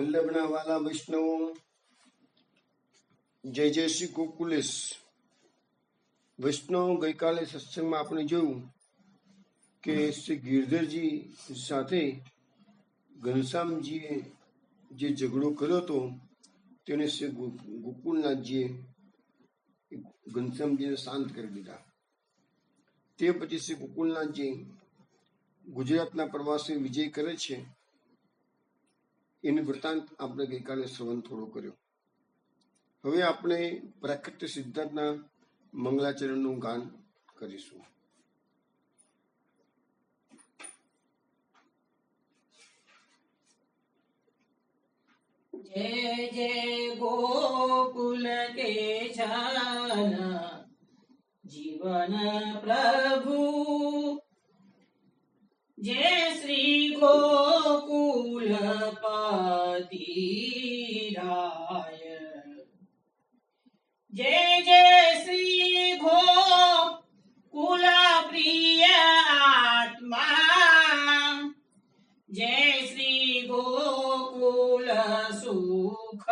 વલ્લભના વાલા વૈષ્ણવો, જય જય શ્રી ગોકુલેશ. વૈષ્ણવ, ગઈકાલે સત્સંગમાં આપણે જોયું કે શ્રી ગિરધરજી સાથે ઘનશ્યામજીએ જે ઝઘડો કર્યો હતો તેને શ્રી ગોકુલનાથજીએ ઘનશ્યામજીને શાંત કરી દીધા. તે પછી શ્રી ગોકુલનાથજી ગુજરાતના પ્રવાસે વિજય કરે છે. એનું વૃત્તાંત આપણે ગઈકાલે શ્રવણ થોડો કર્યો. હવે આપણે પ્રાકટ્ય સિદ્ધાર્થના મંગલાચરણનું ગાન કરીશું. जय जय गोकुल के जान जीवन प्रभु, जय श्री गोकुल पति राय, जय जय श्री गोकुल प्रिय आत्मा, जय श्री गोकुल सुख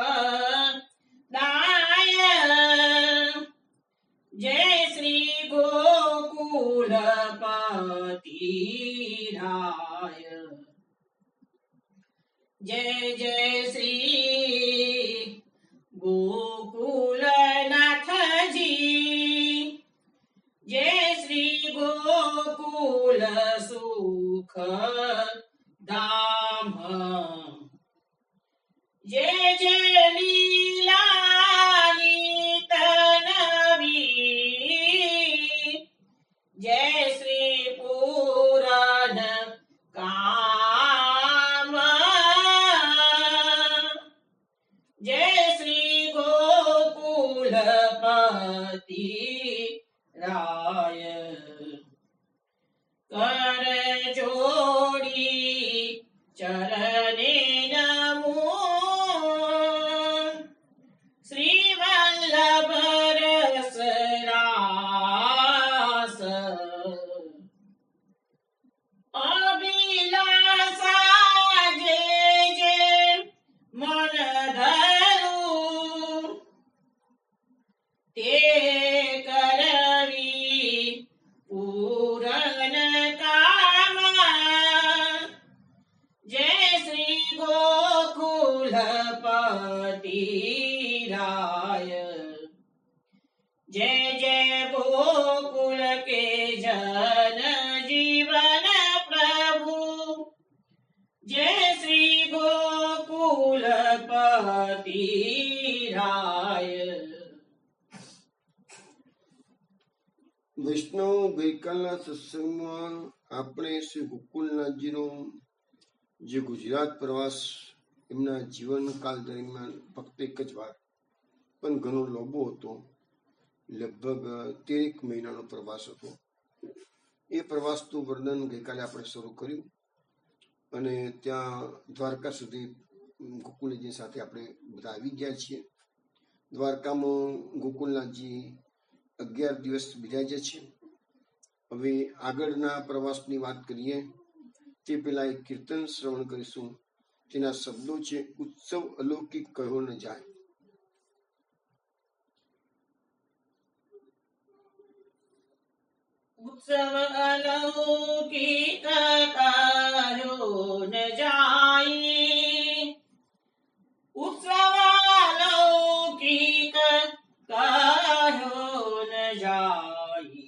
दाय, जय श्री गोकुल पति राय, जय जय श्री गोकुल नाथ जी, जय श्री गोकुल सुख धाम, जय जय लीला नितनवी, जय श्री पूरन काम, जय श्री गोकुल पति राय, कर जोड़ी चरणे नमो श्री वल्लभ रस रास, अभिलाषा जे जे मन धरू, ते करवी पूरन कामा, जय श्री गोकुल पति राय, जय जय गोकुल के जन जीवन प्रभु, जय श्री गोकुल पति राय. વૈષ્ણવ, ગઈકાલના સત્સંગમાં આપણે શ્રી ગોકુલનાથજીનો જે ગુજરાત પ્રવાસ એમના જીવનકાળ દરમિયાન ફક્ત એક જ વાર પણ ઘણો લાંબો હતો, લગભગ 13 મહિનાનો પ્રવાસ હતો. એ પ્રવાસનું વર્ણન ગઈકાલે આપણે શરૂ કર્યું અને ત્યાં દ્વારકા સુધી ગોકુલજી સાથે આપણે બધા આવી ગયા છીએ. દ્વારકામાં ગોકુલનાથજી 11 દિવસ બિરાજ્યા છે. હવે આગળના પ્રવાસની વાત કરીએ તે પહેલા એક કીર્તન શ્રવણ કરીશું. તેના શબ્દો છે, ઉત્સવ અલૌકિક કહ્યો ન જાય. उत्सव अलौकिक कहो न जाई, उत्सव अलौकिक कहो न जाई,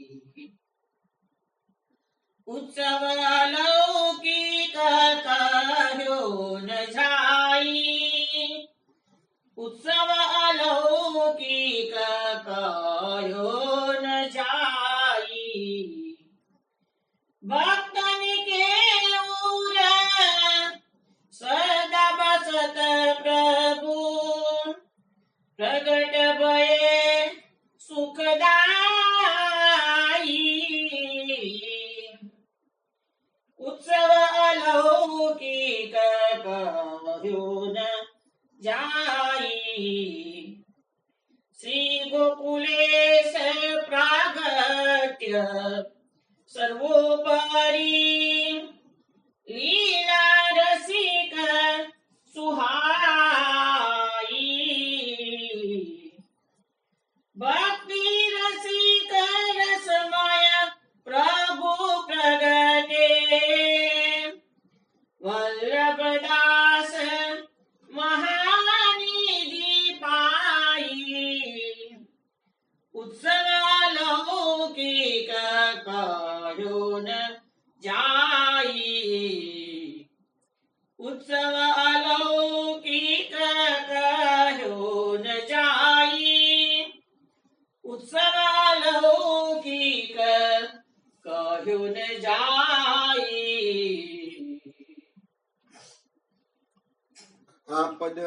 उत्सव अलौकिक कहो न जाई, उत्सव अलौकिक कहो न जाई, भक्तन के उर सदा बसत प्रभु, प्रगट भये सुखदाई, उत्सव अलौकिक कहो न जाई, श्री गोकुलेश प्रागट्य सर्वोपरि लीला रसिक सुहा આ પદ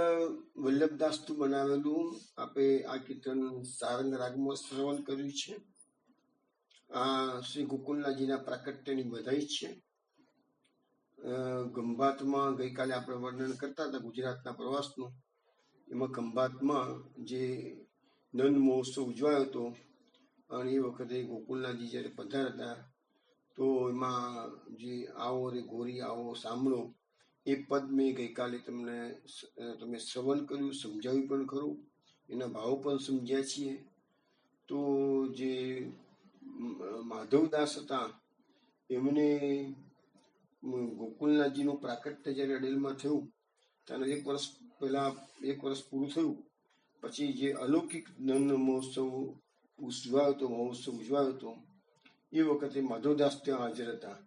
વલ્લભદાસનું બનાવેલું આપે આ કીર્તન સારંગ રાગમાં શ્રવણ કર્યું છે. આ શ્રી ગોકુલનાથજીના પ્રાકટ્યની બધાઈ છે. ખંભાતમાં ગઈકાલે આપણે વર્ણન કરતા હતા ગુજરાતના પ્રવાસનું. એમાં ખંભાતમાં જે નંદ મહોત્સવ ઉજવાયો હતો અને એ વખતે ગોકુલનાથજી જ્યારે પધાર્યા હતા તો એમાં જે આવો રે ગોરી આવો સાંભળો એ પદ મેં ગઈકાલે તમે શ્રવણ કર્યું, સમજાવ્યું પણ ખરું, એના ભાવ પણ સમજ્યા છીએ. તો જે માધવદાસ હતા એમને ગોકુલનાથજીનું પ્રાકટ્ય જ્યારે અડેલમાં થયું ત્યારે 1 વર્ષ પૂરું થયું પછી જે અલૌકિક નંદ મહોત્સવ ઉજવાયો હતો એ વખતે માધવદાસ ત્યાં હાજર હતા.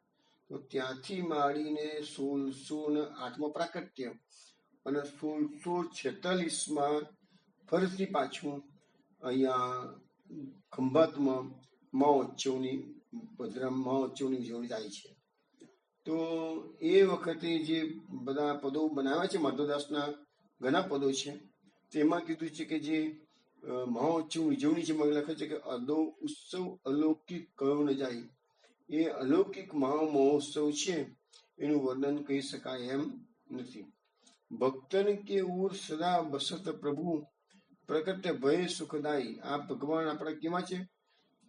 તો ત્યાંથી માંડીને 1608માં પ્રાકટ્ય અને 1646માં ફરીથી પાછું અહીંયા ખંભાતમાં મહોત્સવની ઉજવણી થાય છે. તો એ વખતે જે બધા પદો બનાવ્યા છે માધવદાસના ઘણા પદો છે તેમાં કીધું છે કે જે મહોત્સવ ઉજવણી છે મને લખે છે કે અદો ઉત્સવ અલૌકિક કયો ન જાય. એ અલૌકિક મહોત્સવ છે એનું વર્ણન કહી શકાય એમ નથી. ભક્તન કે ઉર સદા બસત પ્રભુ પ્રકટ ભય સુખદાયી. આ ભગવાન આપણા કેવા છે?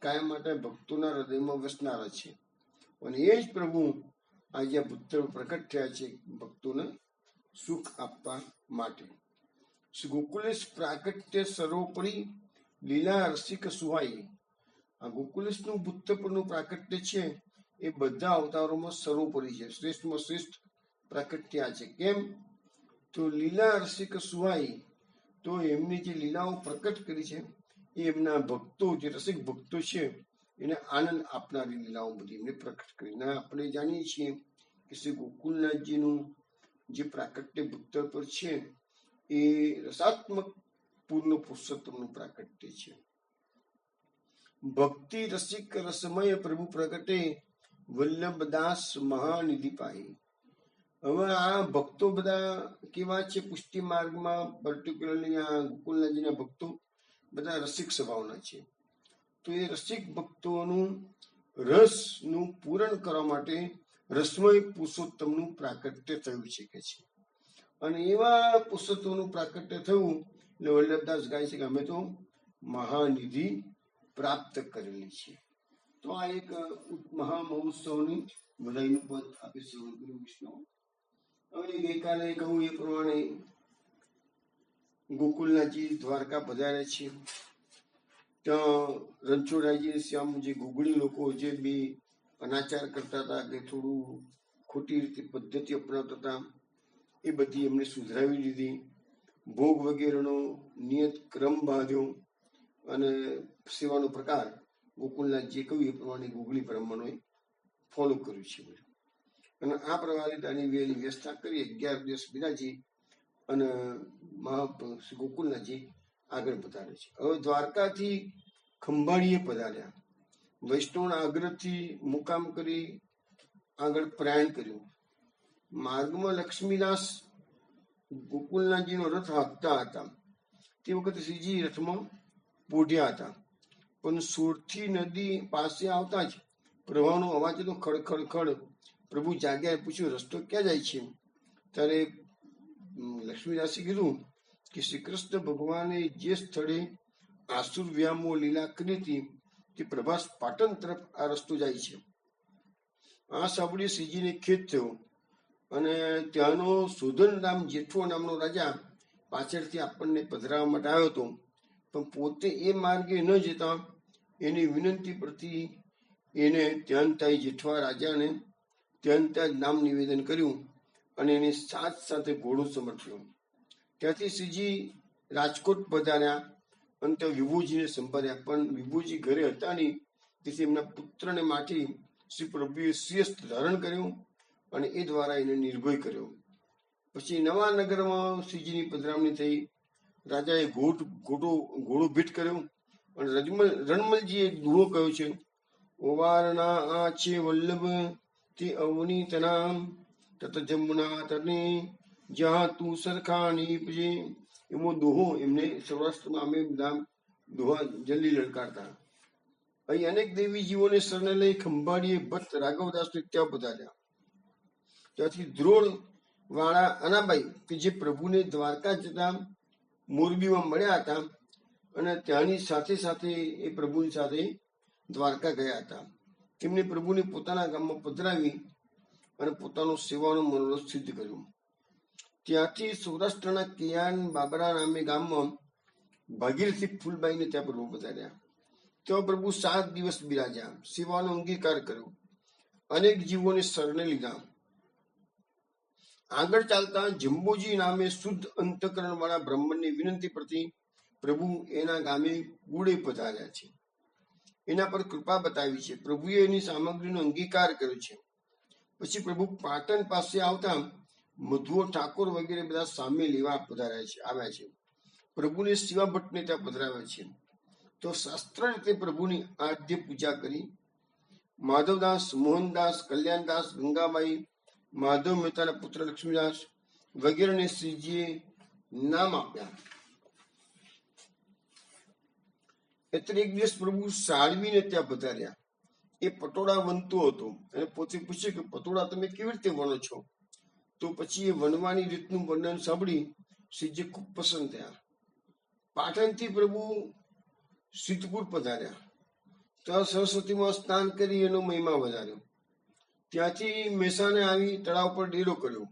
કાયમ માટે ભક્તોના હૃદયમાં વસનારા છે અને એ જ પ્રભુ આજે પુત્ર પ્રકટ થયા છે ભક્તોને સુખ આપવા માટે. ગોકુલેશ પ્રાકટ્ય સર્વોપરી લીલા રસિક સુહાઈ. આ ગોકુલેશનું બુદ્ધપરનું પ્રાકટ્ય છે એ બધા અવતારોમાં સર્વોપરી છે, શ્રેષ્ઠમાં શ્રેષ્ઠ પ્રાકટ્ય છે. કેમ? તો લીલા રસિક સુહાઈ, તો એમની જે લીલાઓ પ્રકટ કરી છે એ એમના ભક્તો, જે રસિક ભક્તો છે એને આનંદ આપનારી લીલાઓ બધી એમને પ્રકટ કરીને આપણે જાણીએ છીએ કે શ્રી ગોકુલનાથજીનું જે પ્રાકટ્ય ભક્તર પર છે એ રસાત્મક પૂર્ણ પુરુષોત્તમનું પ્રાકટ્ય છે. ભક્તિ રસિક રસમય પ્રભુ પ્રગટે વલ્લભદાસ મહાનિધિ પાઈ. હવે આ ભક્તો બધા કેવા છે? પુષ્ટિ માર્ગમાં પર્ટિક્યુલરલી આ ગોકુલનાથજીના ભક્તો બધા રસિક સ્વભાવના છે. તો એ રસિક ભક્તોનું રસનું પૂરણ કરવા માટે રસમય પુરુષોત્તમનું પ્રાકટ્ય થયું છે કે છે. અને એવા પુરુષોત્તમનું પ્રાકટ્ય થયું એટલે વલ્લભદાસ ગાય છે કે અમે તો મહાનિધિ પ્રાપ્ત કરેલી છે. તો આ એક મહામહોત્સવની બધાઈનું પદ આપે શ્રવણ કર્યું વિષ્ણુ. હવે ગઈકાલે કહું એ પ્રમાણે ગોકુલનાથજી દ્વારકા પધાર્યા છે. ત્યાં રણછોડરાયજી શ્યામ જે ગુગળી લોકો જે બી અનાચાર કરતા હતા કે થોડું ખોટી રીતે પદ્ધતિ અપનાવતા હતા એ બધી એમને સુધરાવી દીધી. ભોગ વગેરેનો નિયત ક્રમ બાંધ્યો અને સેવાનો પ્રકાર ગોકુલનાથજીએ કહ્યું એ પ્રમાણે ગુગળી બ્રાહ્મણોએ ફોલો કર્યું છે. અને આ પ્રમાણે તેની વેલી વ્યવસ્થા કરી 11 દિવસ બિરાજી અને શ્રી ગોકુલનાથજી આગળ પધારે છે. હવે દ્વારકાથી ખંભાળીએ પધાર્યા. વૈષ્ણવના આગ્રહથી મુકામ કરી આગળ પ્રયાણ કર્યું. માર્ગમાં લક્ષ્મીદાસ ગોકુલનાથજીનો રથ હાંકતા હતા. તે વખતે શ્રીજી રથમાં પોઢ્યા હતા, પણ સુરથી નદી પાસે આવતા જ પ્રવાહનો અવાજ હતો, ખડ ખડ ખડ. પ્રભુ જાગ્યા, પૂછ્યું રસ્તો ક્યાં જાય છે? ત્યારે લક્ષ્મીદાસે કીધું કે શ્રી કૃષ્ણ ભગવાને જે સ્થળે આસુર વ્યામો લીલા કરી હતી તે પ્રભાસ પાટણ તરફ આ રસ્તો જાય છે. આ સાંભળી શ્રીજીને ખેદ થયો અને ત્યાંનો સુધનરામ જેઠવો નામનો રાજા પાછળથી આપણને પધરાવવા માટે આવ્યો હતો, પણ પોતે એ માર્ગે ન જતા એની વિનંતી પરથી એને ત્યાંતાઈ જેઠવા રાજાને ત્યાંતા જ નામ નિવેદન કર્યું અને એની સાથે ઘોડો સમર્પ્યો. ત્યાંથી શ્રીજી રાજકોટ પધાર્યા અને ત્યાં વિભુજીને સંભાળ્યા, પણ વિભુજી ઘરે હતા નહીં, તેથી એમના પુત્રને માટે શ્રી પ્રભુએ શ્રેષ્ઠ ધારણ કર્યું અને એ દ્વારા એને નિર્ભય કર્યો. પછી નવા નગરમાં શ્રીજીની પધરામણી થઈ. રાજાએ ઘોડો ભેટ કર્યો અને રણમલજીએ દુહો કહ્યો છે, ઓવારણા આ છે વલ્લભ તે અવનીતના તત જમુના તને જ્યાં તું સરખા નીપજે, એવો દોહો એમને સૌરાષ્ટ્રમાં અમે બધા દોહા જલ્દી લલકારતા. અહીં અનેક દેવીજીઓને શરણે લઈ ખંભાળીએ ભટ્ટ રાઘવદાસ ત્યાં પધાર્યા. ત્યાંથી દ્રોણ વાળા અનાબાઈ કે જે પ્રભુને દ્વારકા જતા મોરબીમાં મળ્યા હતા અને ત્યાંની સાથે સાથે એ પ્રભુની સાથે દ્વારકા ગયા હતા. તેમને પ્રભુને પોતાના ગામમાં પધરાવી અને પોતાનો સેવાનો મનોરથ સિદ્ધ કર્યો. ત્યાંથી સૌરાષ્ટ્રના કિયાન બાબરા નામે ગામમાં ભાગીરથી ફૂલબાઈને ત્યાં પ્રભુ પધાર્યા. ત્યાં પ્રભુ 7 દિવસ બિરાજ્યા, સેવાનો અંગીકાર કર્યો, અનેક જીવોને શરણે લીધા. આગળ ચાલતા જંબોજી નામે શુદ્ધ અંતકરણ વાળા બ્રાહ્મણની વિનંતી પરથી પ્રભુ એના ગામે ગુડે પધાર્યા છે. એના પર કૃપા બતાવી છે. પ્રભુએ એની સામગ્રીનો અંગીકાર કર્યો છે. પછી પ્રભુ પાટણ પાસે આવતા મધુઓ ઠાકોર વગેરે બધા સામે લેવા પધાર્યા છે, આવ્યા છે. પ્રભુને શિવા ભટ્ટને ત્યાં પધરાવ્યા છે. તો શાસ્ત્ર રીતે પ્રભુની આદ્ય પૂજા કરી. માધવદાસ, મોહનદાસ, કલ્યાણદાસ, ગંગાબાઈ, માધવ મહેતાના પુત્ર લક્ષ્મીદાસ વગેરેને શ્રીજીએ નામ આપ્યા. એટલે એક દિવસ પ્રભુ સાળવીને ત્યાં પધાર્યા. એ પટોળા વણતો હતો અને પોતે પૂછ્યું કે પટોળા તમે કેવી રીતે વણો છો? તો પછી એ વણવાની રીતનું વર્ણન સાંભળી શ્રીજી ખૂબ પસંદ થયા. પાટણથી પ્રભુ સિદ્ધપુર પધાર્યા. ત્યાં સરસ્વતીમાં સ્નાન કરી એનો મહિમા વધાર્યો. ત્યાંથી મહેસાણે આવી તળાવ પર ડેરો કર્યો.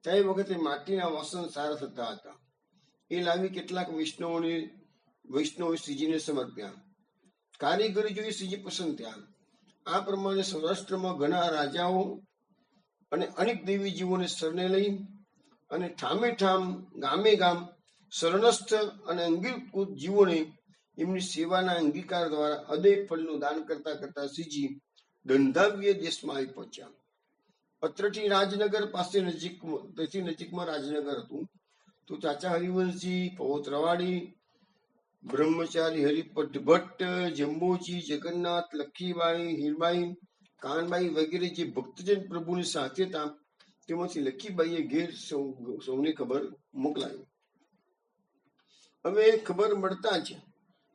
ત્યાં એ વખતે માટીના વાસણ સારા થતા હતા. એ લાવી કેટલાક વૈષ્ણવો શ્રીજીને સમર્પ્યા. કારીગરી જોઈ શ્રીજી પસંદ થયા. આ પ્રમાણે સૌરાષ્ટ્રમાં ઘણા રાજાઓ અને અનેક દેવીજીઓને શરણે લઈ અને ઠામે ઠામ ગામે ગામ શરણસ્થ અને અંગીકૃત જીવોને એમની સેવાના અંગીકાર દ્વારા અદય ફળનું દાન કરતા કરતા શ્રીજી દંધાવ્ય દેશમાં આવી પહોંચ્યા. અત્રથી રાજનગર પાસે નજીકમાં રાજનગર હતું. તો ચાચા હરિવંશજી, પૌત રવાડી, બ્રહ્મચારી હરિપટ ભટ્ટ, જંબોજી, જગન્નાથ, લખીબાઈ, હીરબાઈ, કાનબાઈ વગેરે જે ભક્તજન પ્રભુની સાથે હતા, તેમાંથી લખીબાઈએ ઘેર સૌને ખબર મોકલાવી. હવે ખબર મળતા જ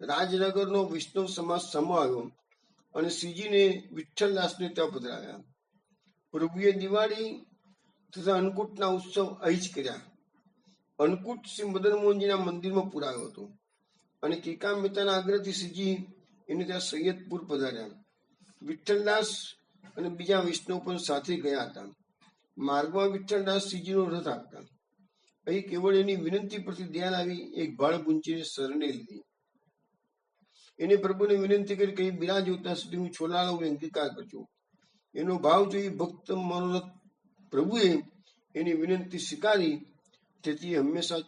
રાજનગરનો વૈષ્ણવ સમાજ સમો આવ્યો અને શ્રીજીને વિઠ્ઠલદાસને ત્યાં પધરાવ્યા. પ્રભુએ દિવાળી તથા અન્નકૂટના ઉત્સવ અહીં જ કર્યા. અન્નકૂટ શ્રી મદન મોહનજીના મંદિરમાં પુરાયો હતો અને કેકા મહેતાના આગ્રહથી શ્રીજી એને ત્યાં સૈયદપુર પધાર્યા. વિઠ્ઠલદાસ અને બીજા વૈષ્ણવ પણ સાથે ગયા હતા. માર્ગમાં વિઠ્ઠલદાસ શ્રીજીનો રથ આપતા. અહીં કેવળ એની વિનંતી પરથી ધ્યાન આવી એક ભાળ ગુંજીને શરણે લીધી. એને પ્રભુને વિનંતી કરી કઈ બિરાજો ત્યાં સુધી હું છોલા લઉં અંગીકાર કરજો. એનો ભાવ જોઈ ભક્ત મનોરથ પ્રભુએ એની વિનંતી સ્વીકારી. તેથી હંમેશા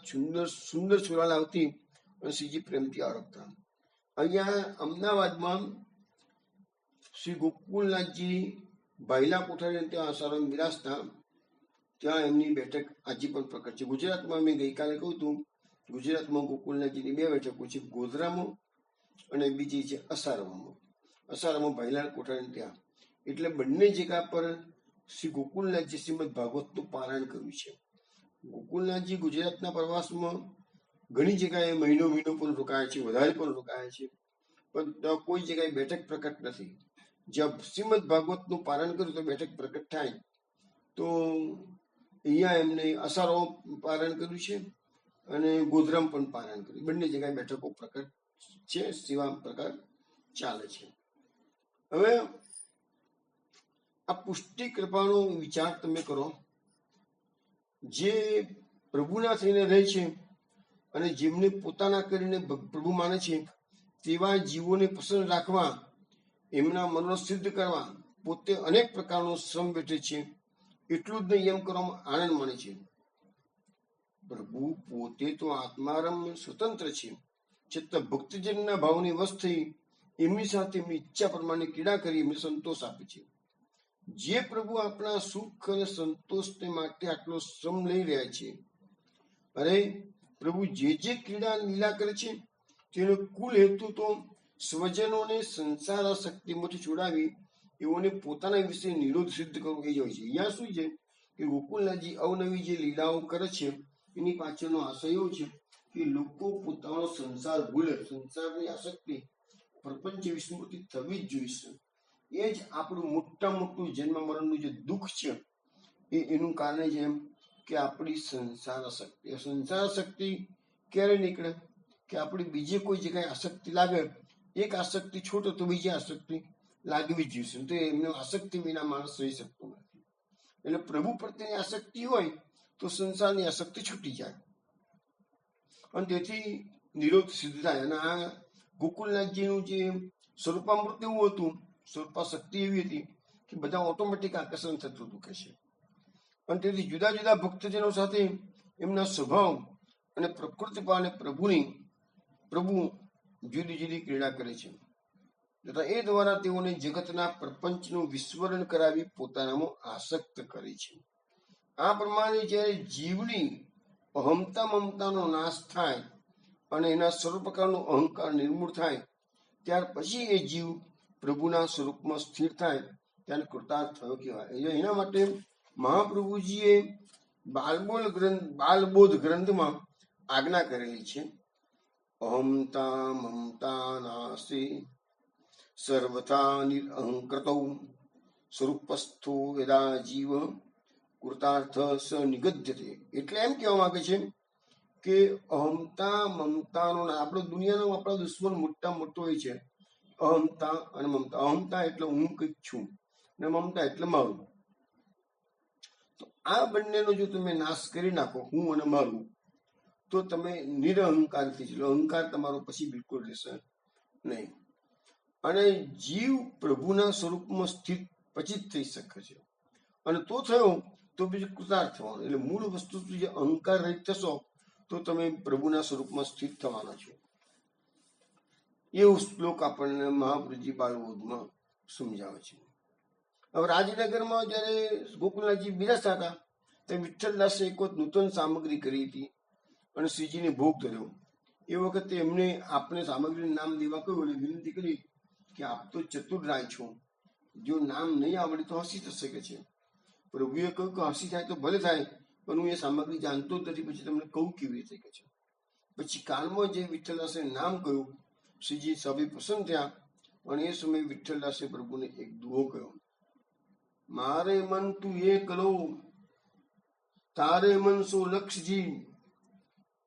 સુંદર છોલા લાવતી અને શ્રીજી પ્રેમથી આરોગતા. અહીંયા અમદાવાદમાં શ્રી ગોકુલનાથજી ભાઈલા કોઠારી ત્યાં આસારામ બિરાજતા. ત્યાં એમની બેઠક આજે પણ પ્રકટ છે. ગુજરાતમાં મેં ગઈકાલે કહ્યું હતું, ગુજરાતમાં ગોકુલનાથજીની 2 બેઠકો છે, ગોધરામાં અને બીજી છે અસારામાં. અસારામાં ભાઈલાલ કોઠારી ત્યાં. એટલે બંને જગ્યા પર શ્રી ગોકુલનાથજી શ્રીમદ ભાગવતનું પારાયણ કર્યું છે. ગોકુલનાથજી ગુજરાતના પ્રવાસમાં ઘણી જગ્યાએ મહિનો પણ રોકાયા છે, વધારે પણ રોકાયા છે, પણ કોઈ જગ્યાએ બેઠક પ્રકટ નથી. જ્યાં શ્રીમદ ભાગવતનું પારાયણ કર્યું તો બેઠક પ્રકટ થાય. તો અહીંયા એમને અસારો પારાયણ કર્યું છે અને ગોધરામ પણ પારાયણ કર્યું. બંને જગ્યાએ બેઠકો પ્રકટ છે, સેવા પ્રકાર ચાલે છે. હવે આ પુષ્ટિ કૃપાનો વિચાર તમે કરો. જે પ્રભુના થઈને રહે છે અને જેમને પોતાના કરીને પ્રભુ માને છે તેવા જીવોને પસંદ રાખવા, એમના મનોરથ સિદ્ધ કરવા પોતે અનેક પ્રકારનો શ્રમ વેઠે છે. એટલું જ નહીં, એમ કરવામાં આનંદ માને છે. પ્રભુ પોતે તો આત્મારમ સ્વતંત્ર છે, છતાં ભક્તજનના ભાવને વશ થઈ એમની સાથે એમની ઈચ્છા પ્રમાણે ક્રીડા કરી એમને સંતોષ આપે છે. જે પ્રભુ આપણા સુખ અને સંતોષને માટે આટલો શ્રમ લઈ રહ્યા છે, અરે પ્રભુ જે ક્રીડા લીલા કરે છે તેનો કુલ હેતુ તો સ્વજનોને સંસાર શક્તિમાંથી છોડાવી એઓને પોતાના વિશે નિરોધ સિદ્ધ કરવો એ હોય છે. અહીંયા શું છે કે ગોકુલનાથજી અવનવી જે લીલાઓ કરે છે એની પાછળનો આશય એવો છે કે લોકો પોતાનો સંસાર ભૂલે, સંસારની આસક્તિ, પ્રપંચ વિસ્મૃતિ થવી જ જોઈશે. એ જ આપણું મોટું જન્મ મરણનું જે દુઃખ છે એનું કારણ છે એમ કે આપણી સંસાર આસક્તિ ક્યારે નીકળે કે આપણી બીજી કોઈ જગ્યાએ આસક્તિ લાગે, એક આસક્તિ છૂટે તો બીજી આસક્તિ લાગવી જ જોઈશે. તો એમને આસક્તિ વિના માણસ રહી શકતો નથી. એટલે પ્રભુ પ્રત્યેની આસક્તિ હોય તો સંસારની આસક્તિ છૂટી જાય અને તેથી નિરોધ સિદ્ધ થાય. અને આ ગોકુલનાથજીનું જે સ્વરૂપામૃત એવું હતું, સ્વરૂપા શક્તિ એવી હતી કે બધા ઓટોમેટિક આકર્ષણ થતું હતું કે છે. અને તેથી જુદા જુદા ભક્તજનો સાથે એમના સ્વભાવ અને પ્રકૃતિ અને પ્રભુ જુદી જુદી ક્રીડા કરે છે તથા એ દ્વારા તેઓને જગતના પ્રપંચનું વિસ્મરણ કરાવી પોતાનામાં આસક્ત કરે છે. આ પ્રમાણે જ્યારે જીવની અહમતા મમતાનો નાશ થાય અને એના સર્વ પ્રકારનો અહંકાર નિર્મૂળ થાય ત્યાર પછી એ જીવ પ્રભુના સ્વરૂપમાં સ્થિર થાય ત્યારે કૃતાર્થ થયો કહેવાય. એના માટે મહાપ્રભુજીએ બાલબોધ ગ્રંથમાં આજ્ઞા કરેલી છે, અહમતા મમતા નાશે સર્વથા નિરહંકૃતૌ સ્વરૂપસ્થો યદા જીવ કૃતાર્થ સ નિગદ્યતે. એટલે એમ કહેવા માંગે છે કે અહમતા મમતાનો, આપણો દુનિયાનો આપણા દુશ્મન મોટો હોય છે અહમતા અને મમતા. અહમતા એટલે હું કંઈક છું ને મમતા એટલે મારું. તો આ બંનેનો જો તમે નાશ કરી નાખો, હું અને મારું, તો તમે નિરહંકાર થઈ જશો. અહંકાર તમારો પછી બિલકુલ રહેશે નહીં અને જીવ પ્રભુના સ્વરૂપમાં સ્થિત પછી જ થઈ શકે છે. અને તો થયો તો બીજું કૃતાર્થ થવાનું. એટલે મૂળ વસ્તુ જે અહંકાર રહિત થશો તો તમે પ્રભુના સ્વરૂપમાં સ્થિત થવાના છો. એવું શ્લોક આપણને મહાપ્રભુજી બાલબોધમાં સમજાવે છે. હવે રાજનગરમાં જયારે ગોકુલનાથજી બિરાજતા હતા તે વિઠ્ઠલદાસે એક વખત નૂતન સામગ્રી કરી હતી અને શ્રીજીને ભોગ ધર્યો. એ વખતે એમને આપણે સામગ્રીનું નામ દેવા કહ્યું અને વિનંતી કરી કે આપ તો ચતુર્રાય છો, જો નામ નહીં આવડે તો હસી થશે કે છે. પ્રભુએ કહ્યું કે હસી થાય તો ભલે થાય, પણ હું એ સામગ્રી જાણતો જ નથી, પછી તમને કહું કેવી રીતે કે છે. પછી કાલમાં જે વિઠ્ઠલદાસે નામ કહ્યું, શ્રીજી સભે પ્રસન્ન થયા અને એ સમયે વિઠ્ઠલદાસે પ્રભુને એક દુહો કહ્યો, મારે મન તું એ કરો, તારે મન સો લક્ષજી,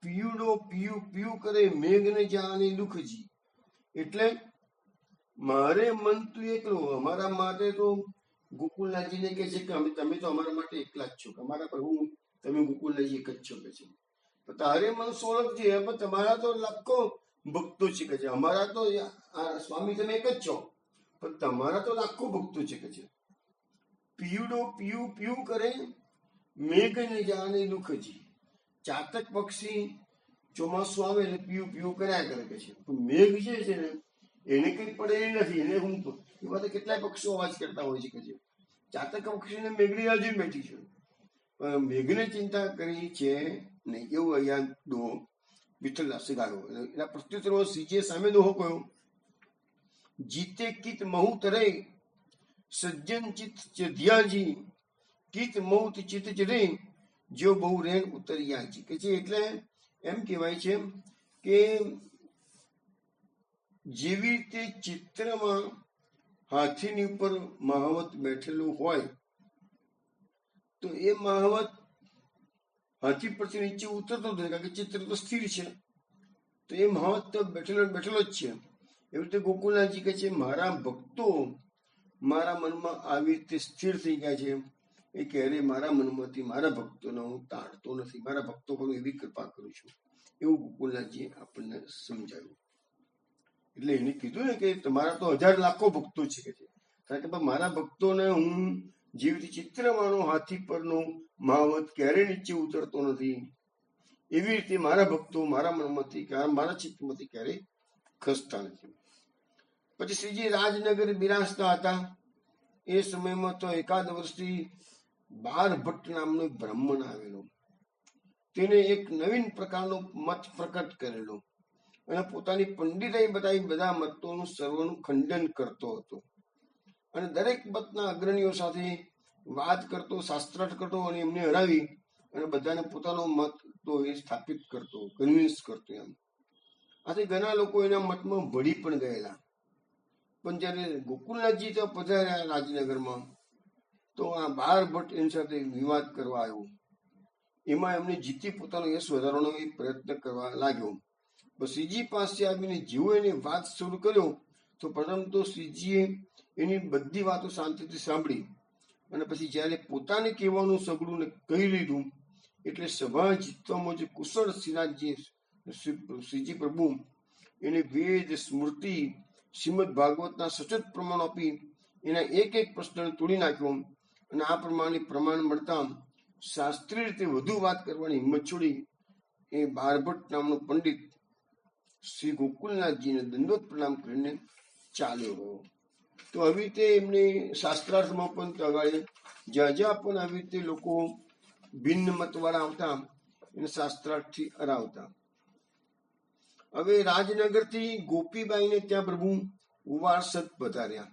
પીયુડો પીયું કરે મેઘને જાણે દુઃખજી. એટલે મારે મન તું એકલો, અમારા માટે તો ગોકુલનાથજીને કહે છે કે તમે તો અમારા માટે એકલા જ છો, અમારા પ્રભુ તમે ગોકુલનાથજી એક જ છો કે છે. તારે મન સોળખ છે, પણ તમારા તો લાખો ભક્તો છે કે છે. અમારા તો સ્વામી તમે એક જ છો, પણ તમારા તો લાખો ભક્તો છે કે છે. પીયુડો પીયું કરે મેઘને જાણે દુઃખજી. ચાતક પક્ષી ચોમાસું આવે એટલે પીયું કર્યા કરે કે છે. મેઘ જે છે ને એને કઈ પડે નથી, એને હું એમાં તો કેટલાય પક્ષીઓ અવાજ કરતા હોય છે કે છે. ચાતક પક્ષીને મેઘની બાજુ બેઠી છે, પણ મેઘને ચિંતા કરી છે નહીં. એવું અહીંયા દોહો વિઠ્ઠલદાસે ગાયો. એના પ્રત્યુત્તરમાં શ્રીજીએ સામે દોહો કહ્યો, જીતે કિત મહુ તરે સજ્જન ચિત ધ્યાજી, કિત મૌત ચિત ચરે જો બહુ રેન ઉતરિયાજી કે છે. એટલે એમ કહેવાય છે કે જેવી રીતે ચિત્રમાં હાથીની ઉપર મહાવત બેઠેલું હોય તો એ મહાવત હાથી પરથી નીચે ઉતરતો નથી, કારણ કે ચિત્ર તો સ્થિર છે, તો એ મહાવત તો બેઠેલો જ છે. એવી રીતે ગોકુલનાથજી કહે છે મારા ભક્તો મારા મનમાં આવી રીતે સ્થિર થઈ ગયા છે. એ ક્યારે મારા મનમાંથી મારા ભક્તોને હું તાડતો નથી, મારા ભક્તો પર એવી કૃપા કરું છું. એવું ગોકુલનાથજીએ આપણને સમજાવ્યું. એટલે એને કીધું ને કે તમારા તો હજાર લાખો ભક્તો છે કે છે, કારણ કે મારા ભક્તોને હું જેવી રીતે ચિત્રમાંનો હાથી પરનો મહાવત ક્યારે નીચે ઉતરતો નથી, એવી રીતે મારા ભક્તો મારા મનમાંથી મારા ચિત્તમાંથી ક્યારેય ખસતા નથી. પછી શ્રીજી રાજનગર બિરાજતા હતા. એ સમયમાં તો એકાદ વર્ષથી બારભટ્ટ નામનો બ્રાહ્મણ આવેલો. તેને એક નવીન પ્રકારનો મત પ્રકટ કરેલો અને પોતાની પંડિતાઈ બતાવી બધા મતોનું સર્વનું ખંડન કરતો હતો અને દરેક મતના અગ્રણીઓ સાથે વાત કરતો, શાસ્ત્રાર્થ કરતો અને એમને હરાવી અને બધાને પોતાનો મત તો એ સ્થાપિત કરતો, કન્વિન્સ કરતો એમ. આથી ઘણા લોકો એના મતમાં ભળી પણ ગયેલા. પણ જયારે ગોકુલનાથજી તો પધાર્યા રાજનગરમાં, તો આ બાર ભટ્ટ એની સાથે વિવાદ કરવા આવ્યો. એમાં એમને જીતી પોતાનો યશ વધારવાનો એક પ્રયત્ન કરવા લાગ્યો. શ્રીજી પાસે આવીને જેવો એને વાત શરૂ કર્યો, તો પ્રથમ તો શ્રીજીએ એની બધી વાતો શાંતિથી સાંભળી અને પછી જયારે પોતાને કહેવાનું સગડું કહી લીધું, એટલે સભા જીતવામાં જે કુશળ શ્રીનાથજી શ્રીજી પ્રભુ એને વેદ, સ્મૃતિ, શ્રીમદ ભાગવતના સચોટ પ્રમાણ આપી એના એક એક પ્રશ્ન તોડી નાખ્યો. અને આ પ્રમાણે પ્રમાણ મળતા શાસ્ત્રીય રીતે વધુ વાત કરવાની હિંમત છોડી એ બારભટ્ટ નામનો પંડિત શ્રી ગોકુલનાથજીને દંડોત પ્રણામ કરીને ચાલ્યો. તો આવી રીતે એમને શાસ્ત્રાર્થમાં પણ તગાડે, જ્યાં જ્યાં પણ આવી રીતે લોકો ભિન્ન મતવાળા આવતા એને શાસ્ત્રાર્થથી હરાવતા. હવે રાજનગરથી ગોપીબાઈને ત્યાં પ્રભુ ઉવાસદ પધાર્યા.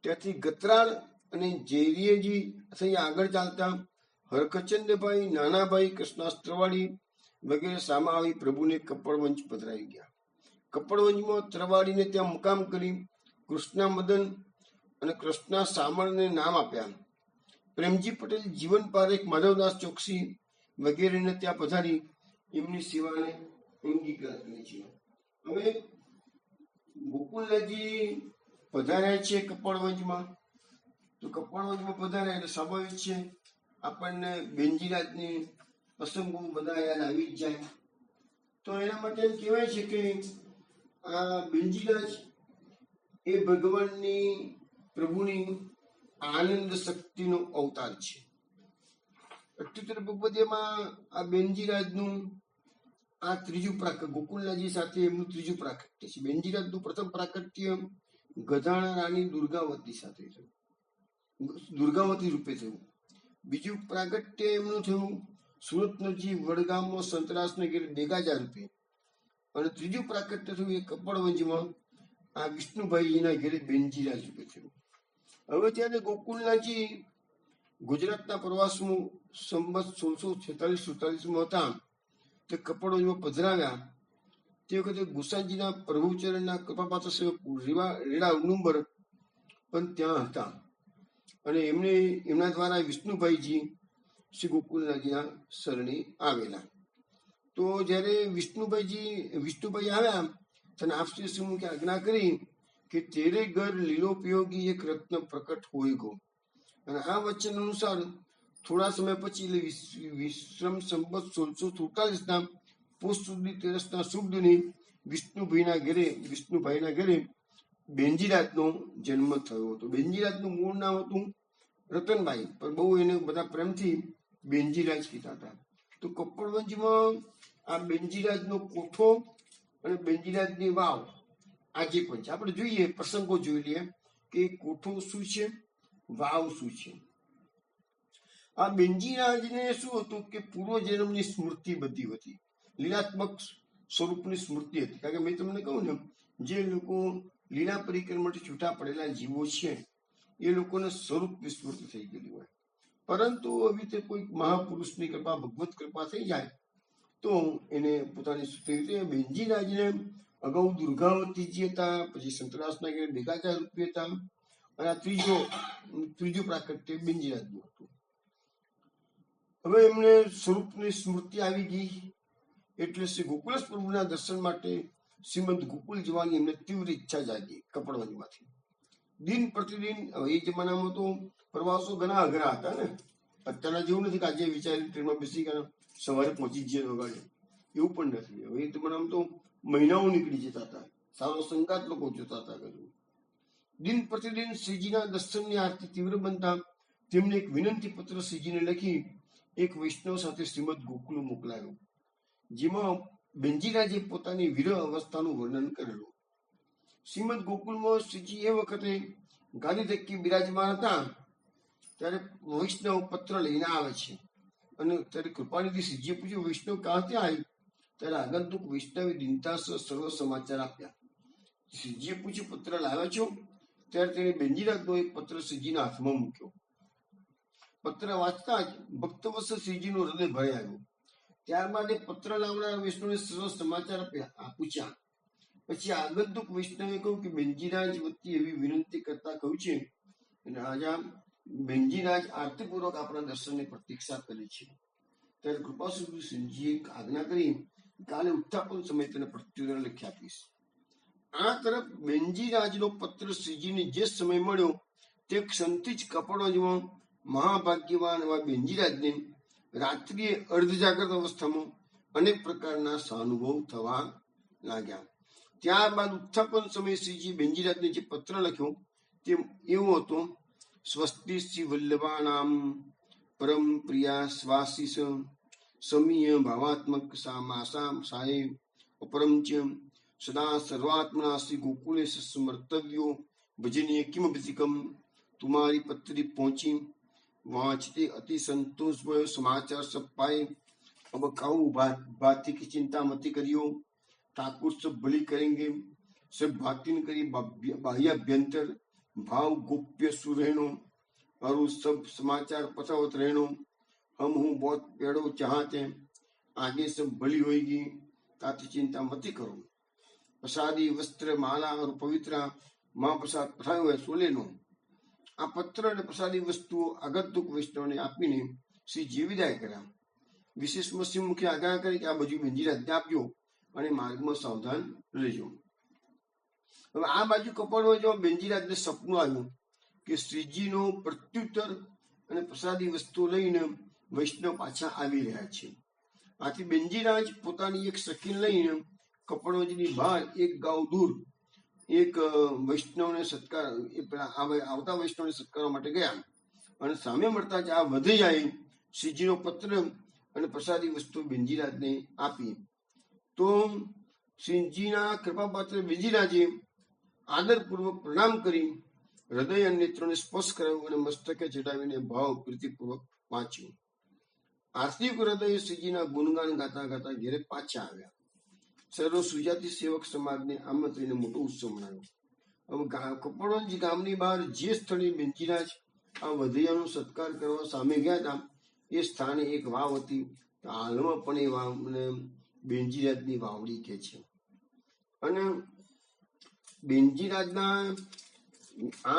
ત્યાંથી ગતરાળ અને જેરીયજી થઈ આગળ ચાલતા હરખચંદભાઈ, નાનાભાઈ, કૃષ્ણાસ્ત્રવાડી વગેરે સામા આવી પ્રભુને કપડવંજ પધરાઈ ગયા. કપડવંજમાં ત્રવાડીને ત્યાં મુકામ કરી કૃષ્ણા મદન અને કૃષ્ણા સામળને નામ આપ્યા. પ્રેમજી પટેલ, જીવન પારેખ, માધવદાસ ચોકસી વગેરેને ત્યાં પધારી એમની સેવાને અંગીકાર કરી છે. હવે ગોકુલનાથજી પધાર્યા છે કપડવંજમાં, તો કપડવંજમાં પધાર્યા એટલે સ્વાભાવિક છે આપણને બેનજીરાજની પ્રસંગો બધા યાદ આવી જ જાય. તો એના માટે એમ કહેવાય છે કે આ બેનજીરાજ એ ભગવાનની પ્રભુની આનંદ શક્તિનો અવતાર છે. અઠ્યોતેર ભગવદ્યમાં આ બેનજીરાજનું આ ત્રીજું પ્રાકટ્ય, ગોકુલનાથજી સાથે એમનું ત્રીજું પ્રાકટ્ય છે. બેનજીરાજનું પ્રથમ પ્રાકટ્ય ગધાણા રાણી દુર્ગાવતી સાથે થયું, દુર્ગાવતી રૂપે થયું. બીજું પ્રાગટ્ય એમનું થયું સુરત નજીક વડગામમાં સંતરાસને ઘેર બેગાજા રૂપે. અને ત્રીજું પ્રાગટ્ય થયું એ કપડવંજમાં આ વિષ્ણુભાઈના ઘેરે બેનજીરાજ રૂપે થયું. હવે ત્યારે ગોકુલનાથજી ગુજરાતના પ્રવાસમાં સંવત 1646-47 હતા તે કપડવંજમાં પધરાવ્યા. તે વખતે ગુસાઈજીના પ્રભુચરણના કૃપાપાત્ર સેવક રેડા ઉનુંબર પણ ત્યાં હતા. અને એમના દ્વારા વિષ્ણુભાઈજી શ્રી ગોકુલનાથજીના શરણે આવેલા. તો જ્યારે વિષ્ણુભાઈ આવ્યા તેને આપશ્રી શ્રીમુખે આજ્ઞા કરી કે તેરે ઘર લીલોપયોગી એક રત્ન પ્રકટ હોય ગો. અને આ વચન અનુસાર થોડા સમય પછી એટલે વિશ્રમ સંવત 1647 પુષ સુધી 13 શુભ દિને વિષ્ણુભાઈના ઘરે બેનજીરાજનો જન્મ થયો હતો. બેનજીરાજનું મૂળ નામ હતું રતનભાઈ, પણ બહુ એને બધા પ્રેમથી બેનજીરાજ કીધા હતા. તો કપડવંજમાં આ બેનજીરાજનો કોઠો અને બેનજીરાજની વાવ આજે પણ છે. આપણે જોઈએ, પ્રસંગો જોઈ લઈએ કે કોઠો શું છે, વાવ શું છે. આ બેનજીરાજને શું હતું કે પૂર્વ જન્મની સ્મૃતિ બધી હતી, લીલાત્મક સ્વરૂપની સ્મૃતિ હતી. કારણ કે મેં તમને કહું ને, જે લોકો લીલા પરિક્રમાથી છૂટા પડેલા જીવો છે એ લોકોને સ્વરૂપ વિસ્મૃતિ થઈ ગયેલી હોય. પરંતુ આવી રીતે કોઈ મહાપુરુષની કૃપા, ભગવત કૃપા થઈ જાય તો એને પોતાની સ્મૃતિ. બેનજીરાજને અગાઉ દુર્ગાવતીજી હતા, પછી સંતરાસના ઘેર બેગાજા રૂપી હતા, અને આ ત્રીજું પ્રાકટ્ય બેનજીરાજનું હતું. હવે એમને સ્વરૂપની સ્મૃતિ આવી ગઈ એટલે શ્રી ગોકુલેશ પ્રભુના દર્શન માટે શ્રીમદ ગોકુલ જવાની એમને તીવ્ર ઈચ્છા જાગી. કપડવંજમાંથી દિન પ્રતિદિન, હવે એ જમાનામાં તો પ્રવાસો ઘણા અઘરા હતા ને, અત્યારના જેવું નથી કે આજે વિચારી ટ્રેનમાં બેસી ગયા સવારે પહોંચી જઈએ વગાડે, એવું પણ નથી. હવે એ જમાનામાં તો મહિનાઓ નીકળી જતા હતા, સારો સંગાત લોકો જોતા હતા. દિન પ્રતિદિન શ્રીજીના દર્શનની આરતી તીવ્ર બનતા તેમને એક વિનંતી પત્ર શ્રીજીને લખી એક વૈષ્ણવ સાથે શ્રીમદ ગોકુલ મોકલાયો, જેમાં બેનજીરાજે પોતાની વિરહ અવસ્થાનું વર્ણન કરેલું. શ્રીમદ ગોકુલમાં શ્રીજી એ વખતે ગાદી ધક્કી બિરાજમાન હતા. ત્યારે વૈષ્ણવ પત્ર લઈને આવે છે અને ત્યારે કૃપાનિધિ શ્રીજીએ પૂછ્યું, વૈષ્ણવ ક્યાંથી આવી? ત્યારે આગંતુક વૈષ્ણવે દિનતા સર્વ સમાચાર આપ્યા. શ્રીજીએ પૂછ્યું, પત્ર લાવ્યા છો? ત્યારે તેને બેનજીરાજનો એક પત્ર શ્રીજીના હાથમાં મૂક્યો પત્ર વાંચતા જ ભક્તવત્સ શ્રીજીનું હૃદય ભરાઈ આવ્યું. ત્યારબાદ એ પત્ર લાવનાર વૈષ્ણવે સર્વ સમાચાર પૂછ્યા. પછી આગંતુક વૈષ્ણવે કહ્યું કે બેનજીરાજ વતી એવી વિનંતી કરતા કહ્યું છે, રાજા બેનજીરાજ આરતીપૂર્વક આપણા દર્શનની પ્રતીક્ષા કરે છે. ત્યારે કૃપાસુંદુ સિંહજીએ આજ્ઞા કરી, કાલે ઉત્થાપન સમય તેને પ્રત્યુત્તર લખી આપીશ. આ તરફ બેનજીરાજનો પત્ર શ્રીજીને જે સમય મળ્યો તે ક્ષણથી જ કપડવંજમાં મહાભાગ્યવાન એવા બેનજીરાજને રાત્રિએ અર્ધજાગ્રત અવસ્થામાં અનેક પ્રકારના સાનુભવ થવા લાગ્યા. ત્યારબાદ ઉત્થાપન સમયે શ્રીજી બેનજીરાજને જે પત્ર લખ્યો તે એવો હતો: સ્વસ્તિ શ્રી વલ્લભાનામ પરમ પ્રિયા સ્વાશિષ સમીય ભાવાત્મક સામાસામ સાહેબ અપરમચ્ય સદા સર્વાત્મના શ્રી ગોકુલે સમર્તવ્યો ભજનીય કિમભિતિકમ. तुम्हारी पत्री पहुंची, वांचते अति संतोष भयो, समाचार सब पाए. अब खाओ भाती की चिंता मत करियो, ठाकुर सब भली करेंगे. सब भाती करी बाह्याभ्यंतर भाव गोप्य सुरहनो और सब समाचार पतावत रहनो. हम हूँ बहुत पेड़ो चाहते, आगे सब भली होगी, ताती चिंता मत करो. प्रसादी वस्त्र माला और पवित्र महाप्रसाद पठायो है सो लेनो. આ પત્ર અને પ્રસાદી વસ્તુઓ આગંતુક વૈષ્ણવને આપીને શ્રીજીએ વિદાય કર્યા. વિશેષમાં શ્રી મુખે આજ્ઞા કરી કે આ બધું બેનજીરાજને આપ્યો અને માર્ગમાં સાવધાન રહેજો. હવે આ બાજુ કપડવંજમાં બેનજીરાજને સપનું આવ્યું કે શ્રીજીનો પ્રત્યુત્તર અને પ્રસાદી વસ્તુઓ લઈને વૈષ્ણવ પાછા આવી રહ્યા છે. આથી બેનજીરાજ પોતાની એક સખીને લઈને કપડવંજની બહાર એક ગાંવ દૂર એક વૈષ્ણવને સત્કાર આવતા વૈષ્ણવને સત્કારવા માટે ગયા અને સામે મળતા જ આ વધૈયાએ શ્રીજીનો પત્ર અને પ્રસાદી વસ્તુ બેનજીરાજને આપી. તો શ્રીજીના કૃપાપાત્ર બેનજીરાજે આદરપૂર્વક પ્રણામ કરી હૃદય અને નેત્રોને સ્પર્શ કરાવ્યો અને મસ્તકે ચડાવીને ભાવ પ્રીતિપૂર્વક વાંચ્યું. આર્તિક હૃદય શ્રીજીના ગુણગાન ગાતા ગાતા ઘેરે પાછા આવ્યા. સર્વ સુજાતિ સેવક સમાજને આમંત્રીને મોટો ઉત્સવ મનાવ્યો. હવે કપડવંજ ગામની બહાર જે સ્થળે બેનજીરાજ આ વધૈયાનો સત્કાર કરવા સામે ગયા હતા એ સ્થાને એક વાવ હતી. હાલમાં પણ એ વાવને બેનજીરાજની વાવડી કહે છે. અને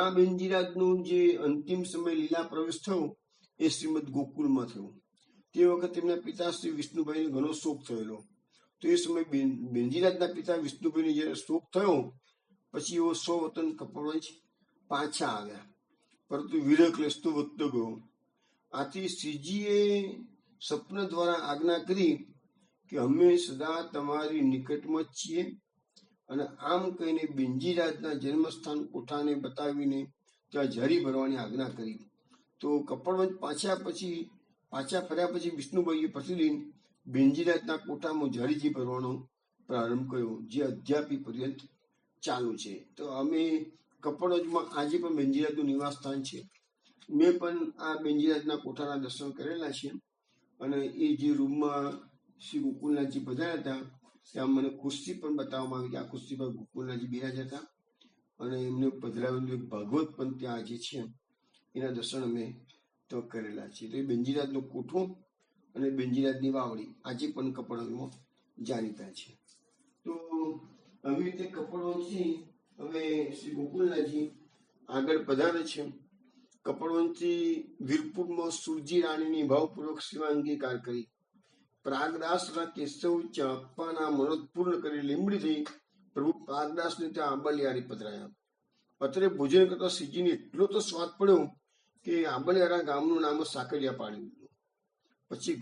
બેનજીરાજનું જે અંતિમ સમય લીલા પ્રવેશ થયો એ શ્રીમદ ગોકુલમાં થયો. તે વખતે તેમના પિતા શ્રી વિષ્ણુભાઈને ઘણો શોક થયેલો. તો એ સમય બેનજીરાજના પિતા વિષ્ણુભાઈને જયારે શોક થયો પછી એઓ સ્વવતન કપડવંજ પાછા આવ્યા, પરંતુ વિરહ ક્લેશ તો વધતો ગયો. આથી શ્રીજીએ સ્વપ્ન દ્વારા આજ્ઞા કરી કે અમે સદા તમારી નિકટમાં જ છીએ. અને આમ કહીને બેનજીરાજના જન્મસ્થાન કોઠાને બતાવીને ત્યાં ઝારી ભરવાની આજ્ઞા કરી. તો કપડવંજ પાછા ફર્યા પછી વિષ્ણુભાઈએ પ્રતિદિન બેનજીરાજના કોઠામાં ઝારીજી ભરવાનો પ્રારંભ કર્યો, જે અધ્યાપી પર્યંત ચાલુ છે. તો અમે કપડવંજમાં આજે પણ બેનજીરાજનું નિવાસ સ્થાન છે. મેં પણ આ બેનજીરાજના કોઠાના દર્શન કરેલા છે. અને એ જે રૂમમાં શ્રી ગોકુલનાથજી પધાર્યા હતા ત્યાં મને ખુરશી પણ બતાવવામાં આવી કે આ ખુરશી પર ગોકુલનાથજી બિરાજ્યા હતા. અને એમને પધરાવેલું એક ભાગવત પણ ત્યાં આજે છે, એના દર્શન અમે તો કરેલા છે. તો એ બેનજીરાજનો કોઠો અને બેનજીરાજની વાવડી આજે પણ કપડવંજમાં જાણીતા છે. તો આવી રીતે કપડવંજથી હવે શ્રી ગોકુલનાથજી આગળ પધારે છે. કપડવંજથી વીરપુરમાં સુરજી રાણીની ભાવપૂર્વક સેવા અંગીકાર કરી. પ્રાગદાસના કેશવ ચાંપાના મનોદ પૂર્ણ કરી લીમડી થઈ પ્રભુ પ્રાગદાસને ત્યાં આંબલિયારી પધરાયા. અત્રે ભોજન કરતા શ્રીજીને એટલો તો સ્વાદ પડ્યો કે આંબલિયારા ગામનું નામ સાકરિયા પાડી દીધું. પછી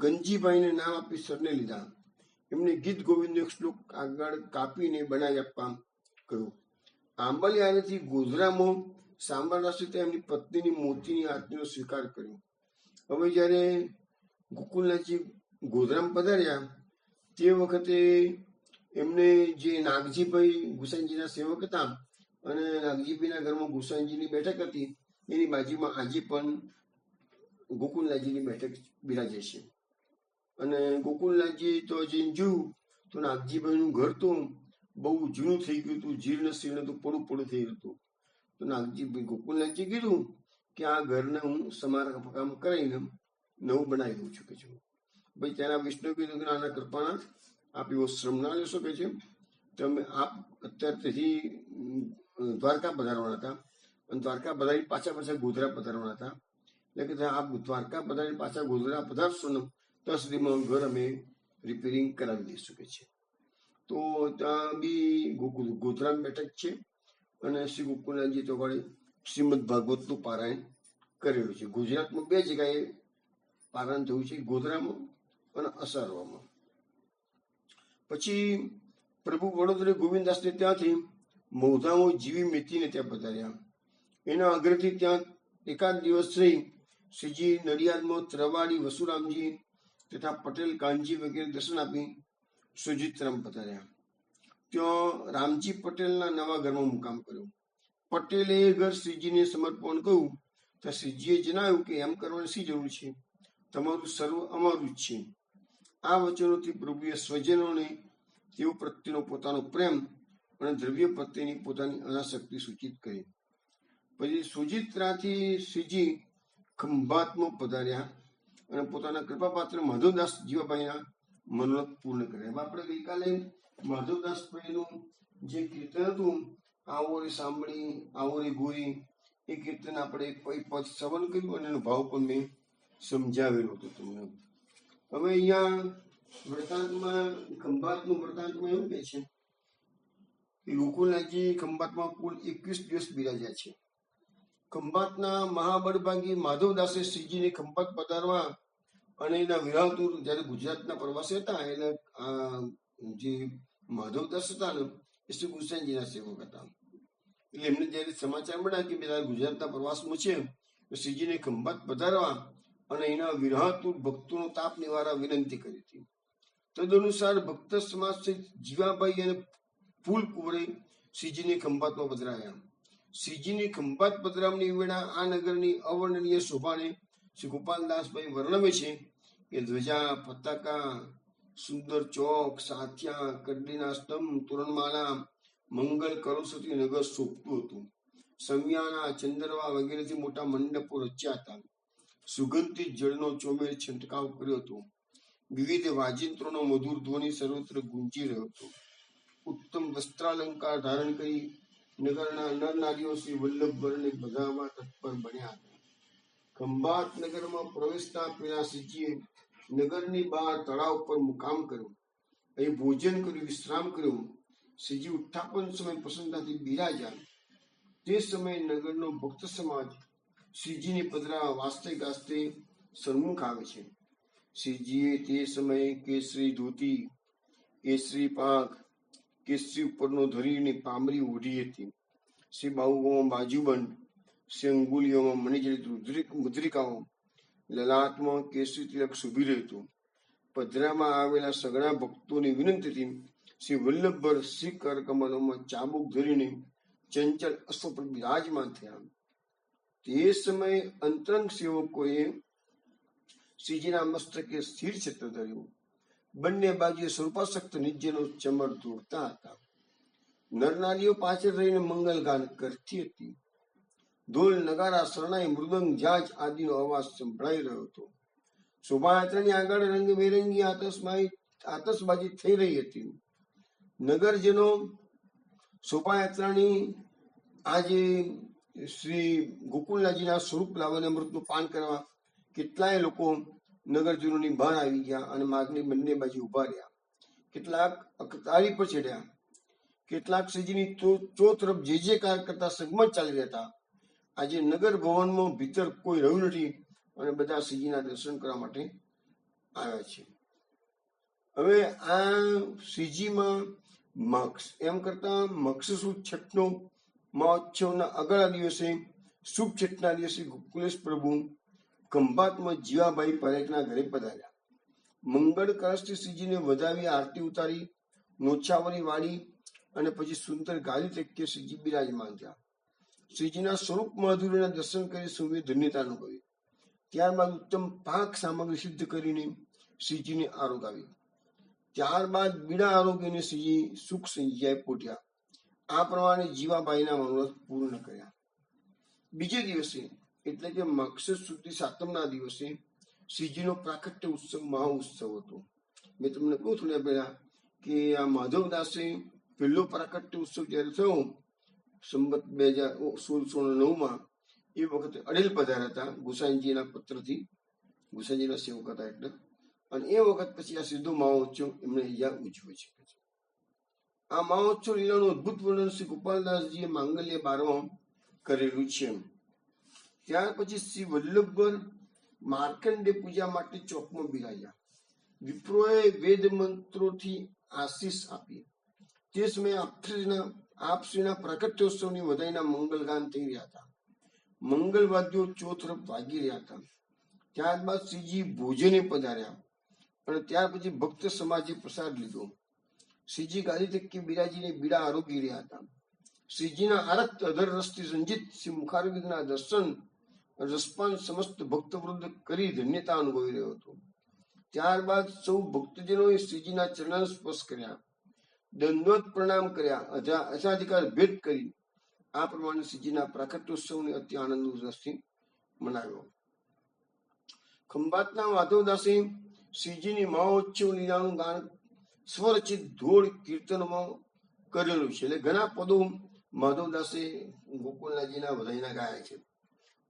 ગંજીભાઈને નામ આપી સરને લીધા. એમને ગીત ગોવિંદનો એક શ્લોક આગળ કાપીને બનાવી આપવા કહ્યું. આંબલિયારેથી ગોધરામાં સાંબરદાસે એમની પત્નીની મોતીની આરતીનો સ્વીકાર કર્યો. હવે જયારે ગોકુલનાથજી ગોધરામાં પધાર્યા તે વખતે એમને જે નાગજીભાઈ ગુસાઈજીના સેવક હતા અને નાગજીભાઈના ઘરમાં ગુસાઈજીની બેઠક હતી, એની બાજુમાં આજે પણ ગોકુલનાથજીની બેઠક બિરાજે છે. અને ગોકુલનાથજી તો જઈને જોયું તો નાગજીભાઈનું ઘર તો બહુ જૂનું થઈ ગયું હતું, જીર્ણ શીર્ણ હતું, પડું થઈ ગયું હતું. તો નાગજીભાઈ ગોકુલનાથજી કીધું કે આ ઘરને હું સમારકામ કરાવીને નવું બનાવી દઉં છું કે છે. ભાઈ ત્યાં વિષ્ણુ કીધું કે આના કૃપાના આપ એવો શ્રમ ના લેશો કે છે. તમે આપ અત્યારથી દ્વારકા પધારવાના હતા અને દ્વારકા પધારી પાછા ગોધરા પધારવાના હતા. એટલે કે આપ દ્વારકા પધારી પાછા ગોધરા પધારશો ને ત્યાં સુધીમાં ઘર અમે રિપેરિંગ કરાવી દઈશું કે છે. તો ત્યાં બી ગોધરા બેઠક છે અને શ્રી ગોકુળનાથજી તો વળી શ્રીમદ ભાગવતનું પારાયણ કરેલું છે. ગુજરાતમાં 2 જગ્યાએ પારાયણ થયું છે, ગોધરામાં અને અસારવામાં. પછી પ્રભુ વડોદરે ગોવિંદદાસને ત્યાંથી મૌધામાં જીવી મેથીને ત્યાં પધાર્યા. એના અગ્રથી ત્યાં એકાદ દિવસ રહી શ્રીજી નડિયાદમાં ત્રવાડી વસુરામજી તથા પટેલ કાનજી વગેરે દર્શન આપી સુજીતરામ પધાર્યા. ત્યાં રામજી પટેલના નવા ઘરમાં મુકામ કર્યો. પટેલે એ ઘર શ્રીજીને સમર્પણ કહ્યું તો શ્રીજીએ જણાવ્યું કે એમ કરવાની શી જરૂર છે, તમારું સર્વ અમારું જ છે. આ વચનોથી પ્રભુએ સ્વજનોને તેઓ પ્રત્યેનો પોતાનો પ્રેમ અને દ્રવ્ય પ્રત્યેની પોતાની અનાસક્તિ સૂચિત કરી. પછી સુજિત્રાથી શ્રીજી ખંભાતમાં પધાર્યા અને પોતાના કૃપાપાત્ર માધવદાસ જીવાભાઈના મનોરથ પૂર્ણ કર્યા. આપણે ગઈકાલે માધવદાસભાઈનું જે કીર્તન હતું, આવો રે સાંભળી આવો રે ગોરી, એ કીર્તન આપણે કોઈ પદ શ્રવણ કર્યું અને એનો ભાવ પણ મેં સમજાવેલો હતો તમને. હવે અહીંયા વૃતાંતમાં ખંભાતનું વૃતાંતમાં એવું કહે છે કે ગોકુળનાથજી ખંભાતમાં કુલ 21 દિવસ બિરાજ્યા છે. ખંભાતના મહાબળભાગી માધવદાસે શ્રીજીને ખંભાત પધારવા અને એના વિરાવતુર જયારે ગુજરાતના પ્રવાસે હતા, એટલે જે માધવદાસ હતા ને એ શ્રી કૃષ્ણજીના સેવક હતા. એટલે એમને જયારે સમાચાર મળ્યા કે બધા ગુજરાતના પ્રવાસમાં છે, તો શ્રીજીને ખંભાત પધારવા અને એના વિરાતુર ભક્તોનો તાપ નિવારવા વિનંતી કરી હતી. તદનુસાર ભક્ત સમાજ જીવાભાઈ અને ફૂલકુંવરે શ્રીજીને ખંભાતમાં પધરાયા. શ્રીજીની ખંભાત પધરામની વેળા આ નગરની અવર્ણનીય શોભાને શ્રી ગોપાલદાસભાઈ વર્ણવે છે કે ધ્વજા, પતાકા, સુંદર ચોક, સાથિયા, કડલીના સ્તંભ, તોરણમાળા, મંગલ કરોસથી નગર શોભતું હતું. સમિયાના, ચંદરવા વગેરેથી મોટા મંડપો રચ્યા હતા. સુગંધિત જળનો ચોમેર છંટકાવ કર્યો હતો. વિવિધ વાજિંત્રોનો મધુર ધ્વનિ સર્વત્ર ગુંજી રહ્યો હતો. ઉત્તમ વસ્ત્રાલંકાર ધારણ કરી નગરના નર નારીઓ શ્રી વલ્લભવરને બધામાં તત્પર બન્યા હતા. ખંભાત નગરમાં પ્રવેશતા પહેલા શ્રીજીએ નગરની બહાર તળાવ પર મુકામ કર્યો. અહીં ભોજન કર્યું, વિશ્રામ કર્યો. શ્રીજી ઉત્થાપન સમય પ્રસન્નતાથી બિરાજ્યા. તે સમયે નગરનો ભક્ત સમાજ શ્રીજીને પધરાવા વાસ્તે ગાસ્તે સન્મુખ આવે છે. શ્રીજીએ તે સમયે કેસરી ધોતી, કેસરી પાંખ, કેસરી ઉપરનો ધરીને પામરી ઓઢી હતી. શ્રી બાહુઓમાં બાજુબંધ, શ્રી અંગુલીઓમાં મણિજડિત મુદ્રિકાઓ, લલાટમાં કેસરી તિલક શોભી રહ્યું હતું. પધરામાં આવેલા સઘળા ભક્તોની વિનંતીથી શ્રી વલ્લભભર શ્રી કરકમલોમાં ચાબુક ધરીને ચંચલ અશ્વ પર બિરાજમાન થયા. તે સમયે અંતરંગ સેવકોએ શ્રીજીના મસ્તકે સ્થિર છત્ર ધર્યું. બંને બાજુએ સ્વરૂપાસક્ત નિજ્યનો ચમર દોડતા હતા. નરનારીઓ પાછળ રહીને મંગલ ગાન કરતી હતી. ઢોલ, નગારા, શરણાઈ, મૃદંગ, જાજ આદિનો અવાજ સંભળાઈ રહ્યો હતો. શોભાયાત્રાની આગળ રંગબેરંગી આતશબાજી થઈ રહી હતી. નગરજનો શોભાયાત્રાની આજે શ્રી ગોકુળનાથજીના સ્વરૂપ લાવવાને અમૃતનું પાન કરવા કેટલાય લોકો નગરજનોની બહાર આવી ગયા અને માર્ગની બંને બાજુ ઉભા રહ્યા. કેટલાક અકતારી પર ચડ્યા. કેટલાક શ્રીજીની ચો તરફ જે કાર કરતા સગમત ચાલી રહ્યા હતા. આજે નગર ભવનમાં ભીતર કોઈ રહ્યું નથી અને બધા શ્રીજીના દર્શન કરવા માટે આવ્યા છે. હવે આ શ્રીજીમાં એમ કરતા મક્ષસુદ છઠનો મહોત્સવના આગળના દિવસે શુભ છઠના દિવસે ગોકુલેશ પ્રભુ ખંભાતમાં જીવાભાઈ પરેખના ઘરે પધાર્યા. મંગળ કળશથી શ્રીજીને વધાવી આરતી ઉતારી નોછાવરી વાળી અને પછી સુંદર ગાદી તરીકે શ્રીજી બિરાજમાન થયા. શ્રીજીના સ્વરૂપ માધુર્યના દર્શન કરી સૌએ ધન્યતા અનુભવી. ત્યારબાદ ઉત્તમ પાક સામગ્રી સિદ્ધ કરીને શ્રીજીને આરોગાવી. ત્યારબાદ બીડા આરોગ્યને શ્રીજી સુખ સંજ્ઞાએ પોટ્યા. આ પ્રમાણે જીવાભાઈના મનોરથ પૂર્ણ કર્યા. બીજે દિવસે એટલે કે મકસદ સુધી સાતમના દિવસે શ્રીજીનો પ્રાકટ્ય ઉત્સવ મહાઉત્સવ હતો. મેં તમને કહું થોડા પહેલા કે આ માધવદાસે પહેલો પ્રાકટ્ય ઉત્સવ જયારે થયો સંવત 2016-16-9 એ વખતે અડેલ પધાર્યા હતા ગુસાઈજીના પત્રથી. ગુસાઈજીના સેવક હતા એટલે. અને એ વખત પછી આ સીધો મહોત્સવ એમણે અહીંયા ઉજવે છે. આ મહોત્સવ લીલાનું અદભુત વર્ણન શ્રી ગોપાલદાસજીએ માંગલ્ય 12 કરેલું છે. ત્યાર પછી શ્રી વલ્લભર માર્કંડે પૂજા માટે ચોકમાં બિરાજ્યા. વિપ્રોએ વેદ મંત્રોથી આશીષ આપી. તે સમયે આપશ્રીના પ્રાકટ્યોત્સવની વધાઈના મંગલગાન થઈ રહ્યા હતા. મંગલવાદ્યો ચોતરફ વાગી રહ્યા હતા. ત્યારબાદ શ્રીજી ભોજને પધાર્યા અને ત્યાર પછી ભક્ત સમાજે પ્રસાદ લીધો. શ્રીજી ગાદી તક્કી બિરાજીને બીડા આરોગી રહ્યા હતા. શ્રીજીના આરક્ત અધર રસથી રંજિત શ્રી મુખારવિંદના દર્શન રસપાન સમસ્ત ભક્તવૃંદ કરી ધન્યતા અનુભવી રહ્યો હતો. ત્યારબાદ સૌ ભક્તજનોએ શ્રીજીના ચરણ સ્પર્શ કર્યા, દંડવત પ્રણામ કર્યા, અસાધિકાર ભેટ કરી આ પ્રમાણે શ્રીજીના પ્રાકટ્યોત્સવને અતિ આનંદ ઉલ્લાસથી મનાવ્યો. ખંભાતના માધવદાસે શ્રીજીની મહોત્સવ લીલાનું ગાન સ્વરચિત ધોળ કીર્તનમાં કરેલું છે. એટલે ઘણા પદો માધવદાસે ગોકુલનાથજીના વધાઈના ગાયા છે.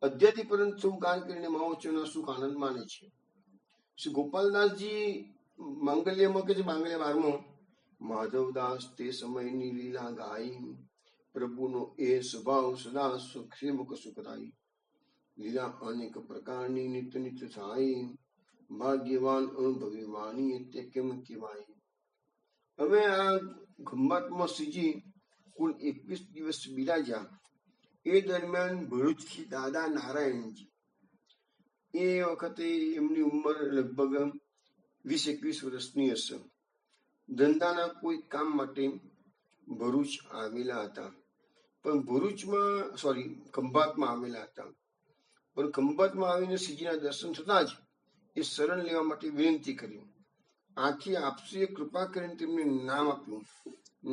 અધ્યાથી પરંતુ સૌ ગાન કરીને મહોત્સવના સુખ આનંદ માને છે. શ્રી ગોપાલદાસજી માંગલ્યમાં કે છે માંગલ્ય 12 માધવદાસ તે સમયની લીલા ગાઈ, પ્રભુનો એ સ્વભાવ સદા સુખ સુખદાયી, લીલા અનેક પ્રકારની નિત્ય નિત્ય થાય, ભાગ્યવાન અનુભવી વાણી તે કેમ કહેવાય. હવે આ ખંભાતમાં શ્રીજી કુલ 21 દિવસ બિરાજ્યા. એ દરમિયાન ભરૂચથી દાદા નારાયણજી, એ વખતે એમની ઉંમર લગભગ 20-21 વર્ષની હશે. ધંધાના કોઈ કામ માટે ભરૂચ આવેલા હતા. પણ ખંભાતમાં આવેલા હતા. પણ ખંભાતમાં આવીને શ્રીજીના દર્શન થતા જ એ શરણ લેવા માટે વિનંતી કરી. આથી આપશ્રીએ કૃપા કરીને તેમને નામ આપ્યું.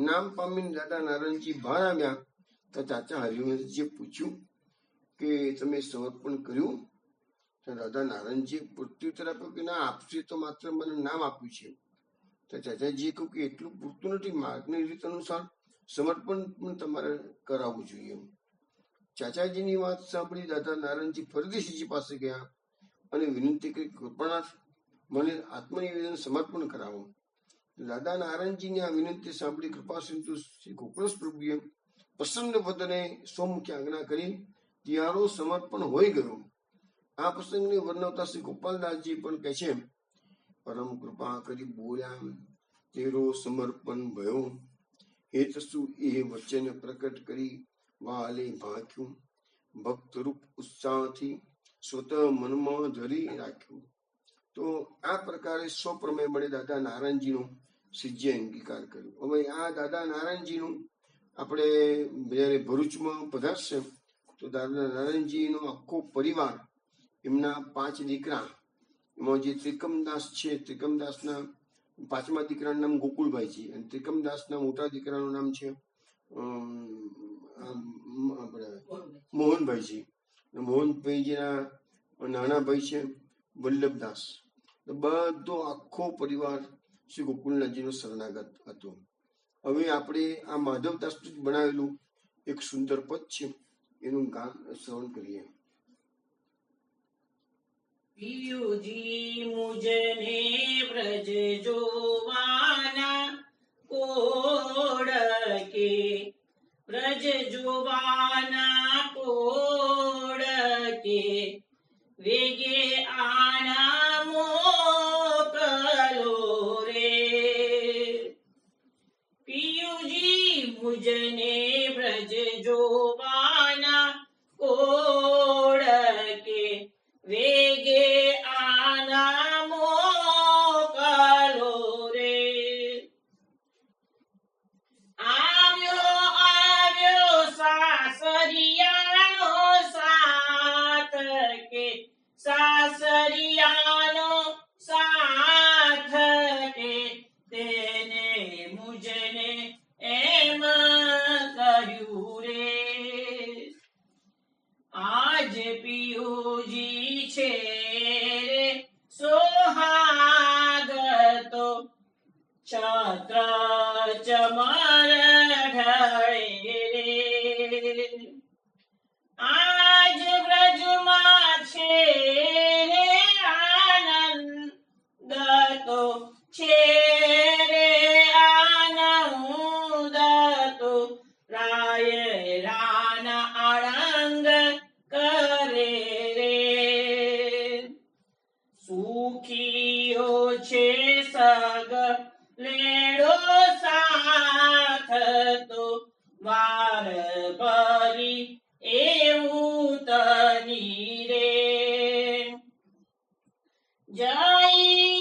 નામ પામીને દાદા નારાયણજી બહાર આવ્યા તો ચાચા હરિવંશજીએ પૂછ્યું કે તમે સમર્પણ કર્યું? તો દાદા નારાયણજીએ પ્રત્યુત્તર આપ્યો કે ના, આપશ્રીએ તો માત્ર મને નામ આપ્યું છે. તો ચાચાજીએ કહ્યું કે એટલું પૂરતું નથી, માર્ગની રીત અનુસાર સમર્પણ પણ તમારે કરાવવું જોઈએ. ચાચાજીની વાત સાંભળી દાદા નારાયણજી ફરીથી શ્રીજી પાસે ગયા અને વિનંતી કરી, કૃપાનાથ મને આત્મનિવેદન સમર્પણ કરાવો. દાદા નારાયણજીની આ વિનંતી સાંભળી કૃપા સિંધુ શ્રી ગોકુળેશ પ્રભુએ પ્રસન્ન વદને સ્વમુખી આજ્ઞા કરી ત્યારો સમર્પણ હોઈ ગયો. આ પ્રસંગને વર્ણવતા શ્રી ગોપાલદાસજી પણ કહે છે, પરમ કૃપા કરી બોલ્યા તેરો સમર્પણ ભયો, હેતસુ એ વચન પ્રકટ કરી વાલે ભાખ્યું, ભક્ત રૂપ ઉત્સાહથી સ્વત મનમાં ધરી રાખ્યું. તો આ પ્રકારે સ્વપ્રમેય મળે દાદા નારાયણજીનો શ્રીજીએ અંગીકાર કર્યો. હવે આ દાદા નારાયણજીનું આપણે જયારે ભરૂચમાં પધારશે તો દાદા નારાયણજીનો આખો પરિવાર, એમના 5 દીકરા, એમાં જે ત્રિકમદાસ છે, ત્રિકમદાસના 5મા દીકરાનું નામ ગોકુળભાઈજી અને ત્રિકમદાસના મોટા દીકરાનું નામ છે મોહનભાઈજી. મોહનભાઈજીના નાના ભાઈ છે વલ્લભદાસ. બધો આખો પરિવાર શ્રી ગોકુલનાથજીનો શરણાગત હતો. હવે આપણે આ માધવદાસ બનાવેલું એક સુંદર પદ છે, એનું ગાન શ્રવણ કરીએ. પિયુજી મુજને વ્રજ જોવાના કોડ કે, વ્રજ જોવાના કોડ કે, વેગે આના મોકલો રે. પિયુજી મુજને વ્રજ જોવાના કોડ કે, વેગે આના મોકલો રે. આવ્યો સાસરિયાનો સાથ કે, સાસરિયાનો સાથ કે, તેને મુજને એમ કહ્યું રે. આજ પિયો વક્ર ચમર ઢળે રે આજ વ્રજમાં છે રે આનંદ તો છે રે આનંદ તો રાય રાના આળંગ કરે રે સુખીઓ છે સગ લેડો સાથ તો વાર ભરી એવું તની રે જય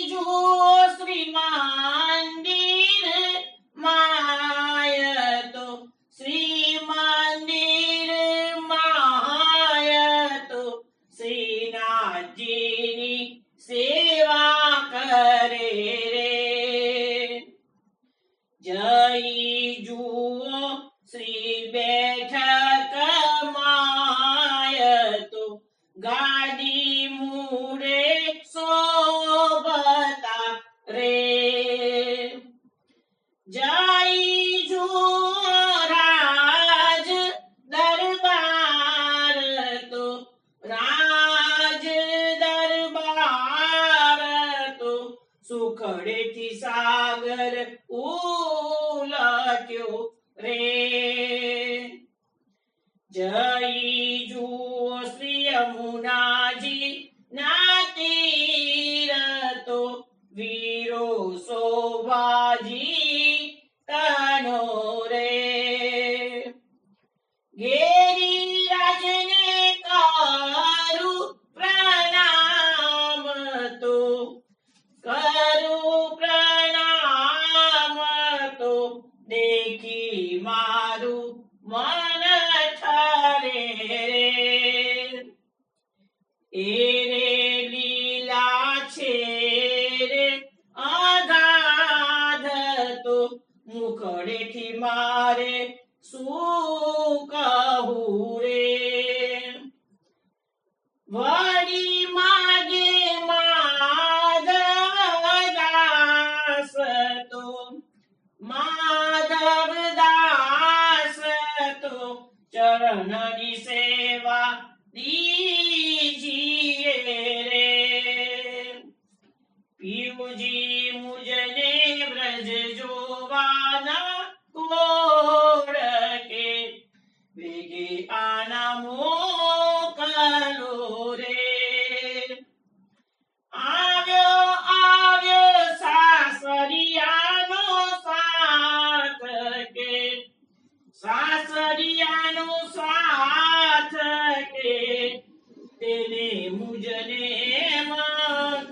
જુઓ શ્રી મંદિર માય તો શ્રી મંદિર માય તો શ્રીનાથજીની સેવા કરે રે જય જુઓ શ્રી બેઠક માય તો ગાદી મૂળે શોભતા રે જય જુઓ રાજ દરબાર તો રાજ દરબાર તો સુખડેથી સાગર ઉલટ્યો રે જય જુઓ શ્રી યમુનાજી ના તીર તો વીરો શોભાજી તનો રે ગિરિરાજને કરું પ્રણામ તો કરું પ્રણામ તો દેખી મારું મન ઠરે રે એ રે લીલા છે રે અગાધ તો મુખડેથી મારે શું કહું રે વળી માગે માધવ દાસ તો માધવ દાસ તો ચરણની સેવા દીજીએ રે પીયુજી મુજને વ્રજ જોવાના કોડ કે વેગે આના મોકલો રે આવ્યો આવ્યો સાસરિયાનો સાથ કે સાસરિયાનો સાથ કે તેને મુજને એમ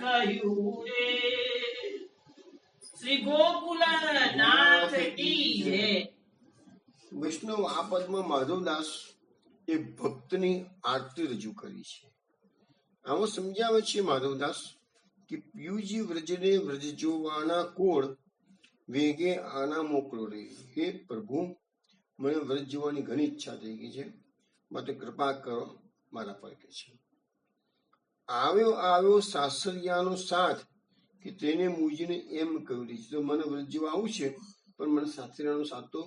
કહ્યું રે શ્રી ગોકુલનાથ કી જય વૈષ્ણવ આ પદમાં માધવદાસ એ ભક્તની આરતી રજૂ કરી છે. આમાં સમજાવે છે માધવદાસ કે પિયુજી વ્રજને વ્રજ જોવાના કોળ વેગે આના મોકલો રે. હે પ્રભુ, મને વ્રજ જોવાની ઘણી ઈચ્છા થઈ ગઈ છે, માટે કૃપા કરો મારા પર કે છે. આવ્યો આવ્યો સાસરિયાનો સાથ કે તેને મુજીને એમ કહ્યું છે. તો મને વ્રજ જોવા આવું છે, પણ મને સાસરિયાનો સાથ તો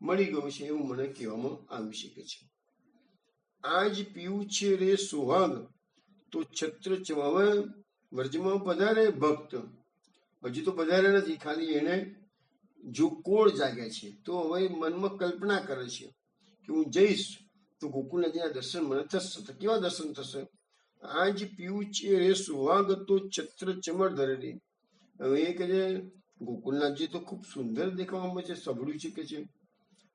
મળી ગયો છે એવું મને કહેવામાં આવી શકે છે. આજ પીવું છે રે સુહાગ તો છત્ર હવે વ્રજમાં પધારે ભક્ત, હજુ તો પધાર્યા નથી, ખાલી એને જો કોળ જાગ્યા છે તો હવે મનમાં કલ્પના કરે છે કે હું જઈશ તો ગોકુળનાથજીના દર્શન મને થશે. તો કેવા દર્શન થશે? આજ પીવું છે રે સુહાગ તો છત્ર ચમર ધરેલી. હવે એ કહે છે ગોકુળનાથજી તો ખૂબ સુંદર દેખાવામાં છે, સબળું છે કે છે.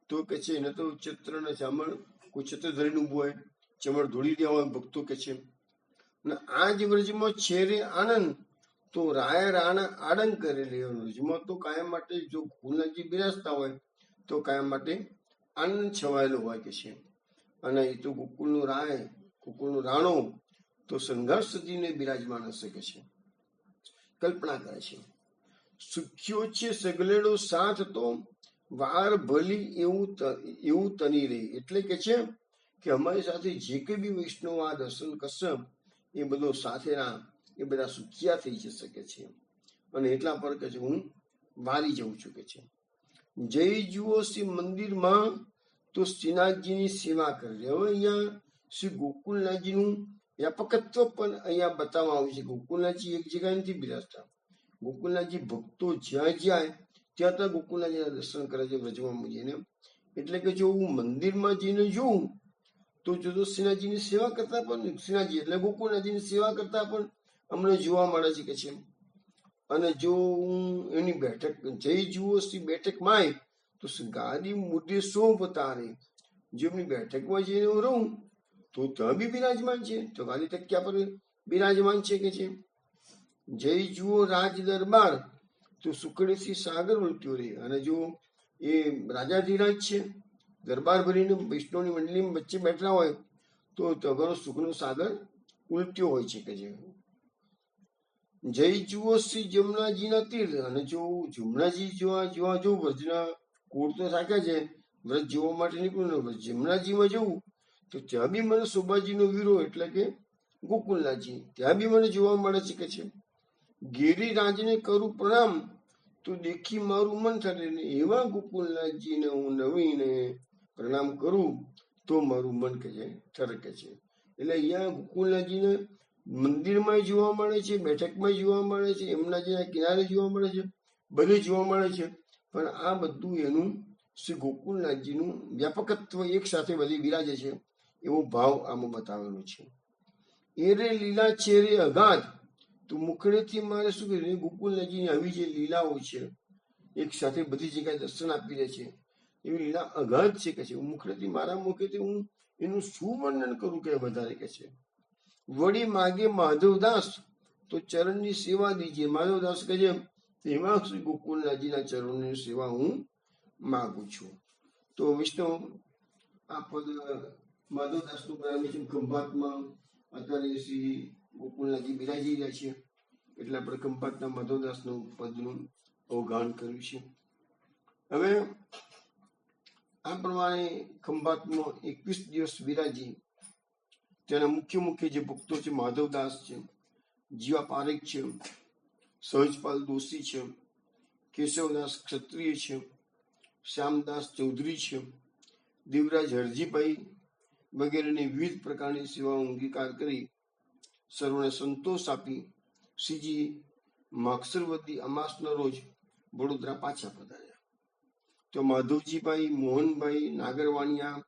તો કે છે એને તો છત્ર ને ચામર, કોઈ છત્ર ધરીને ઉભું હોય, ચમર ધોળી દેવા હોય ભક્તો કે છે. અને આ જ વ્રજમાં છે રે આનંદ તો રાય રાણા આડંગ કરેલી. વ્રજમાં તો કાયમ માટે જો ગોકુળનાથજી બિરાજતા હોય તો કાયમ માટે આનંદ છવાયેલો હોય કે છે. અને એ તો ગોકુળનું રાય, ગોકુળનું રાણો તો સંઘર્ષ સજીને બિરાજમાન હશે કે છે. કલ્પના કરે છે સુખ્યો છે સગલેડો સાથ તો વાર ભલી એવું તની રહે. એટલે કે છે કે અમારી સાથે જે કઈ બી વૈષ્ણવ આ દર્શન કરશે એ બધો સાથેના એ બધા સુખિયા થઈ જશે કે છે. અને એટલા પર કે છે હું વારી જઉં છું કે છે. જઈ જુઓ શ્રી મંદિરમાં તો શ્રીનાથજીની સેવા કરે. હવે અહીંયા શ્રી ગોકુલનાથજીનું વ્યાપકત્વ પણ અહીંયા બતાવવામાં આવ્યું છે. ગોકુલનાથજી એક જગ્યાએ નથી બિરાજતા. ગોકુલનાથજી ભક્તો જ્યાં જાય ત્યાં ત્યાં ગોકુલનાથજીના દર્શન કરે છે વ્રજમાં જઈને. એટલે કે જો હું મંદિરમાં જઈને જોઉં તો જો શ્રીનાથજીની સેવા કરતા પણ શ્રીનાથજી એટલે ગોકુલનાથજીની સેવા કરતા પણ અમને જોવા મળે છે કે છે. અને જો હું એની બેઠક જઈ જુઓ શ્રી બેઠક માય તો ગાદી મુદ્દે શોભતારે, જો એમની બેઠકમાં જઈને હું રહું તો ત્યાં બી બિરાજમાન છે, તો ગાદી તકિયા પર બિરાજમાન છે કે છે. જય જુઓ રાજ દરબાર તો સુખડેથી સાગર ઉલટ્યો રે. અને જો એ રાજાધિરાજ છે, દરબાર ભરીને વૈષ્ણવની મંડળીમાં વચ્ચે બેઠા હોય તો તગરો સુખનો સાગર ઉલટ્યો હોય છે કે છે. જય જુઓ શ્રી જમનાજીના તીર્થ. અને જો જમનાજી જોવા જવું, વ્રજના કોળ તો થાક્યા છે, વ્રજ જોવા માટે નીકળ્યું, જમનાજીમાં જવું તો ત્યાં બી મને શોભાજીનો વીરો એટલે કે ગોકુલનાથજી ત્યાં બી મને જોવા મળે છે કે છે. ગિરિરાજને કરું પ્રણામ તો દેખી મારું મન ઠરે. એવા ગોકુલનાથજીને હું નવીને પ્રણામ કરું તો મારું મન કે છે ઠરકે છે. એટલે અહીંયા ગોકુલનાથજીને મંદિરમાં જોવા મળે છે, બેઠકમાં જોવા મળે છે, એમના જે કિનારે જોવા મળે છે, બધે જોવા મળે છે. પણ આ બધું એનું શ્રી ગોકુલનાથજીનું વ્યાપકત્વ એક સાથે બધી બિરાજે છે એવો ભાવ આમાં બતાવેલો છે. એરે લીલા ચેરે અગાધ તો મુખડેથી મારે શું કહ્યું, ગોકુલનાથજીની આવી જે લીલાઓ છે એક સાથે બધી જગ્યાએ દર્શન આપી દે છે એવી લીલા અગાધ છે કે છે. મુખડેથી મારા મુખેથી હું એનું શું વર્ણન કરું કે વધારે કે છે. વળી માગે માધવદાસ તો ચરણની સેવા દીજે. માધવદાસ કહે છે એવા શ્રી ગોકુલનાથજીના ચરણની સેવા હું માગું છું. તો વિષ્ણુ આ પદ માધવદાસનું બનાવ્યું છે. ખંભાતમાં અત્યારે શ્રી ગોકુલનાથજી બિરાજી રહ્યા છે એટલે આપણે ખંભાતના માધવદાસનું પદનું અવગાહન કર્યું છે. હવે આ પ્રમાણે ખંભાતમાં 21 દિવસ બિરાજી તેના મુખ્ય જે ભક્તો છે માધવદાસ છે, જીવા પારેખ છે, સહજપાલ દોશી છે, કેશવદાસ ક્ષત્રિય છે, શ્યામદાસ ચૌધરી છે, દેવરાજ હરજીભાઈ વગેરેની વિવિધ પ્રકારની સેવાઓ અંગીકાર કરી સર્વને સંતોષ આપી શ્રીજી માગસરવદી અમાસના રોજ વડોદરા પાછા પધાર્યા. તો માધવજીભાઈ, મોહનભાઈ નાગરવાણિયા,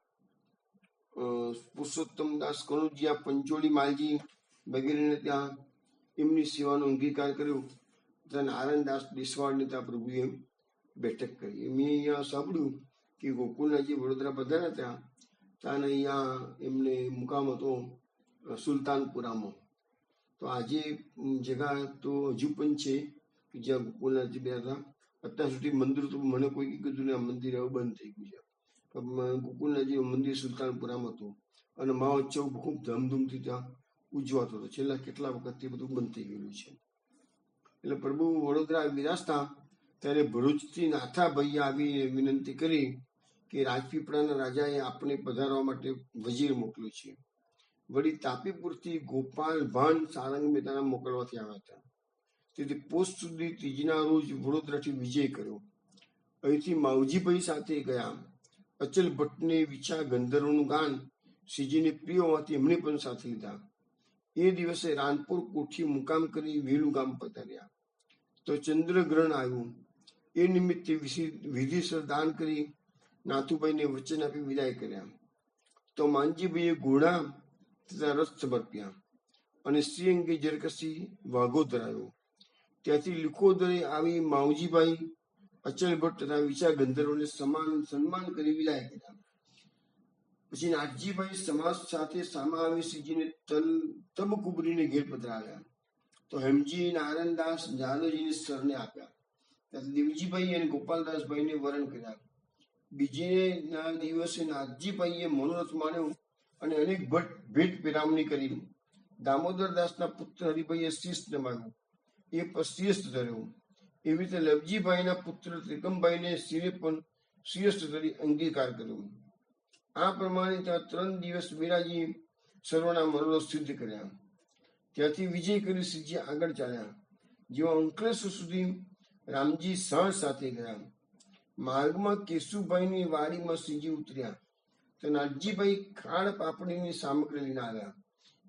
પુરુષોત્તમદાસ કનોજિયા, પંચોળી માલજી વગેરેને ત્યાં એમની સેવાનો અંગીકાર કર્યો. ત્યાં નારાયણદાસ દેશવાળને ત્યાં પ્રભુએ બેઠક કરી. મેં અહીંયા સાંભળ્યું કે ગોકુલનાથજી વડોદરા પધાર્યા ત્યાં અહીંયા એમને મુકામ હતો સુલતાનપુરામાં. તો આજે જગા તો હજુ પણ છે કે જ્યાં ગોકુલનાથજી બે હતા. અત્યાર સુધી મંદિર તો મને કોઈ કીધું ને આ મંદિર હવે બંધ થઈ ગયું છે. ગોકુલનાથજીનું મંદિર સુલતાનપુરામાં હતું અને મહોત્સવ ખૂબ ધામધૂમથી ત્યાં ઉજવાતો હતો. છેલ્લા કેટલા વખતથી બધું બંધ થઈ ગયેલું છે. એટલે પ્રભુ વડોદરા બિરાજતા ત્યારે ભરૂચથી નાથાભાઈએ આવી વિનંતી કરી કે રાજપીપળાના રાજાએ આપણે પધારવા માટે વજીર મોકલ્યું છે. વળી તાપીપુરથી ગોપાલ ભાન સારંગ મહેતાના મોકલવાથી આવ્યા હતા. તેથી પોસ્ટ સુધી ત્રીજના રોજ વડોદરાથી વિજય કર્યો. અહીંથી માવજીભાઈ સાથે ગયા. અચલ ભટ્ટને વિછા ગંધર્વનું ગાન શ્રીજીને પ્રિય હોવાથી એમને પણ સાથે લીધા. એ દિવસે રાનપુર કોઠી મુકામ કરી વેલું ગામ પધાર્યા. તો ચંદ્રગ્રહણ આવ્યું. એ નિમિત્તે વિધિસર દાન કરી નાથુભાઈને વચન આપી વિદાય કર્યા. તો માનજીભાઈએ ઘોડા તથા રથ સમર્પ્યા અને શ્રી અંગે જરકસી વાઘો ધરાવ્યો. ત્યાંથી લીખોદરે આવી માવજીભાઈ, અચલ ભટ્ટ તથા વિચા ગંધર્વોને સન્માન કરી વિદાય કર્યા. પછી નાથજીભાઈ સમાજ સાથે સામા આવી શ્રીજીને તબ કુબરીને ઘેર પધરાવ્યા. તો હેમજી નારાયણદાસ જાદવજીને સરને આપ્યા. ત્યાંથી દેવજીભાઈ અને ગોપાલદાસભાઈને વરણ કર્યા. બીજેના દિવસે નાથજીભાઈએ મનોરથ માન્યો અને અનેક ભેટ પેરામણી કરી. દામોદરદાસના પુત્ર હરિભાઈએ શીશ નમાવ્યું, એ પર શિરસ્થ ધર્યો. એવી રીતે લવજીભાઈના પુત્ર ત્રિકમભાઈને શિરે પણ શિરસ્થ ધરી અંગીકાર કર્યો. આ પ્રમાણે ત્યાં 3 દિવસ બિરાજી સર્વના મનોરથ સિદ્ધ કર્યા. ત્યાંથી વિજય કરી શ્રીજી આગળ ચાલ્યા. જેઓ અંકલેશ્વર સુધી રામજી સહ સાથે ગયા. માર્ગમાં કેશુભાઈની વાડીમાં શ્રીજી ઉતર્યા તો નાથજીભાઈ ખાડ પાપડીની સામગ્રી લઈને આવ્યા.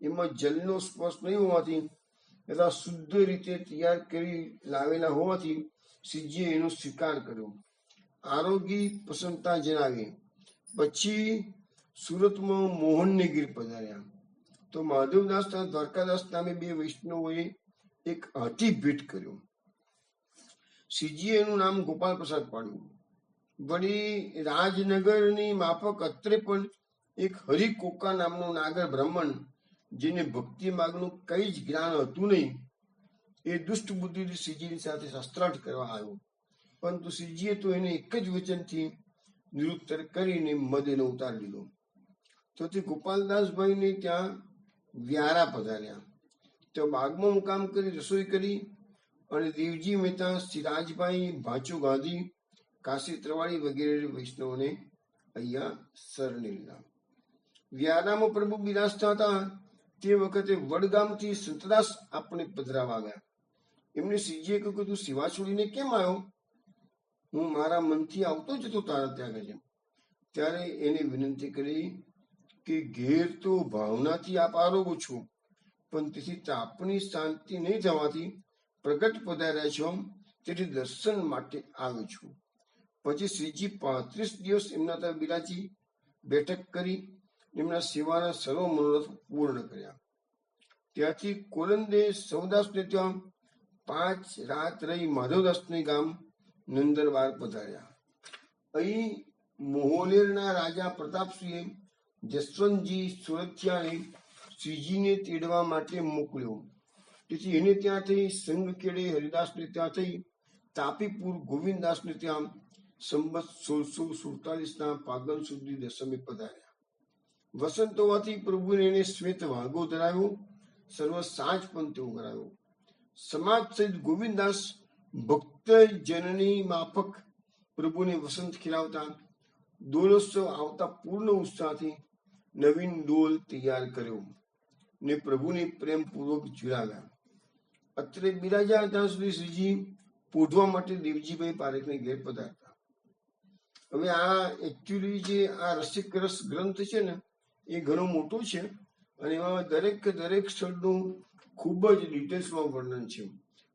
એમાં જલનો સ્પર્શ નહીં હોવાથી તથા શુદ્ધ રીતે તૈયાર કરી લાવેલા હોવાથી શ્રીજીએ એનો સ્વીકાર કર્યો. આરોગી પ્રસન્નતા જણાવી. પછી સુરતમાં મોહનને ગીર પધાર્યા તો માધવદાસ તથા દ્વારકાદાસ નામે બે વૈષ્ણવોએ એક હાથી ભેટ કર્યો. શ્રીજીએ એનું નામ ગોપાલ પ્રસાદ પાડ્યું. વળી રાજનગરની માફક અત્રે પણ એક હરિકોકા નામનો નાગર બ્રાહ્મણ, જેને ભક્તિ માર્ગનું કઈ જ જ્ઞાન હતું નહીં, એ દુષ્ટ બુદ્ધિથી શ્રીજીની સાથે શાસ્ત્રાર્થ કરવા આવ્યો. પરંતુ શ્રીજીએ તો એને એક જ વચનથી નિરુત્તર કરીને મદને ઉતારી લીધો. તો તે ગોપાલદાસભાઈને ત્યાં વ્યારા પધાર્યા. તો બાગમાં મુકામ કરી રસોઈ કરી અને દેવજી મહેતા, શ્રી રાજભાઈ, ભાચુ ગાંધી, કાશી ત્રવાડી વગેરે વૈષ્ણવોને અહીંયા શરણે લીધા. વ્યારામાં પ્રભુ બિરાજતા હતા તે વખતે વડગામથી સંતદાસ આપણે પધરાવા આવ્યા. એમને શ્રીજીએ કહ્યું કે તું સેવા છોડીને કેમ આવ્યો? હું મારા મનથી આવતો જ હતો તારા ત્યાં આગળ. ત્યારે એને વિનંતી કરી કે ઘેર તો ભાવનાથી આપ આરોગો છો, પણ તેથી તાપની શાંતિ નહીં થવાથી પ્રગટ પધાર્યા છો, તેથી દર્શન માટે આવ્યો છું. પછી શ્રીજી 35 દિવસ એમના ત્યાં બિરાજી બેઠક કરી એમના સેવાના સર્વ મનોરથ પૂર્ણ કર્યા. ત્યાંથી કોલંદે સૌદાસને ત્યાં 5 રાત રહી માધવદાસને ગામ નંદરબાર પધાર્યા. અહીં મોહોલેરના રાજા પ્રતાપસિંહે જસવંતજી સુરથિયાને શ્રીજીને તેડવા માટે મોકલ્યો. તેથી એને ત્યાંથી સંગખેડે હરિદાસને ત્યાં થઈ તાપીપુર ગોવિંદદાસને ત્યાં સંવત 1647 ફાગણ સુધી દસમે પધાર્યા. વસંત હોવાથી પ્રભુને એને શ્વેત વાઘો ધરાવ્યો, સર્વ સાંજ પણ તેઓ કરાવ્યો. સમાજ સહિત ગોવિંદદાસ ભક્ત જનની માફક પ્રભુને વસંત ખીલાવતા દોલોત્સવ આવતા પૂર્ણ ઉત્સાહથી નવીન ડોલ તૈયાર કર્યો ને પ્રભુને પ્રેમપૂર્વક ઝુલાવ્યા. અત્રે બિરાજા ત્યાં સુધી શ્રીજી પોઢવા માટે દેવજીભાઈ પારેખને ઘેર પધારતા. હવે આ એકચ્યુઅલી જે આ રસિક રસ ગ્રંથ છે ને એ ઘણો મોટો છે અને એમાં દરેક સ્થળનું ખૂબ જ ડિટેલ્સમાં વર્ણન છે.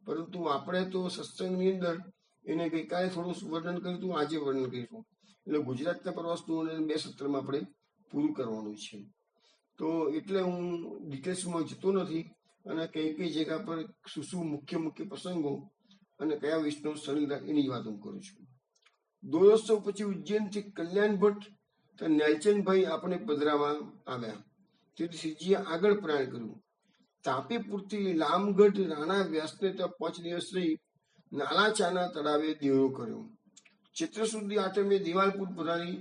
પરંતુ આપણે તો સત્સંગની અંદર એને ગઈકાલે થોડું વર્ણન કર્યું હતું, આજે વર્ણન કરીશું. એટલે ગુજરાતના પ્રવાસનું 2 સત્રમાં આપણે પૂરું કરવાનું છે. તો એટલે હું ડિટેલ્સમાં જતો નથી અને કઈ કઈ જગ્યા પર શું મુખ્ય પ્રસંગો અને કયા વૈષ્ણવ સ્થળ એની વાત હું કરું છું. દોલોત્સવ પછી ઉજ્જૈનથી કલ્યાણ ભટ્ટ નેલચંદભાઈ આપણે પધરાવા આવ્યા. તેથી શ્રીજીએ આગળ પ્રયાણ કર્યું. તાપીપુરથી લામગઢ રાણા વ્યાસને ત્યાં 5 દિવસ રહી નાલાચાના તળાવે દેવરો કર્યો. ચૈત્ર સુધી આઠમે દિવાલપુર પધારી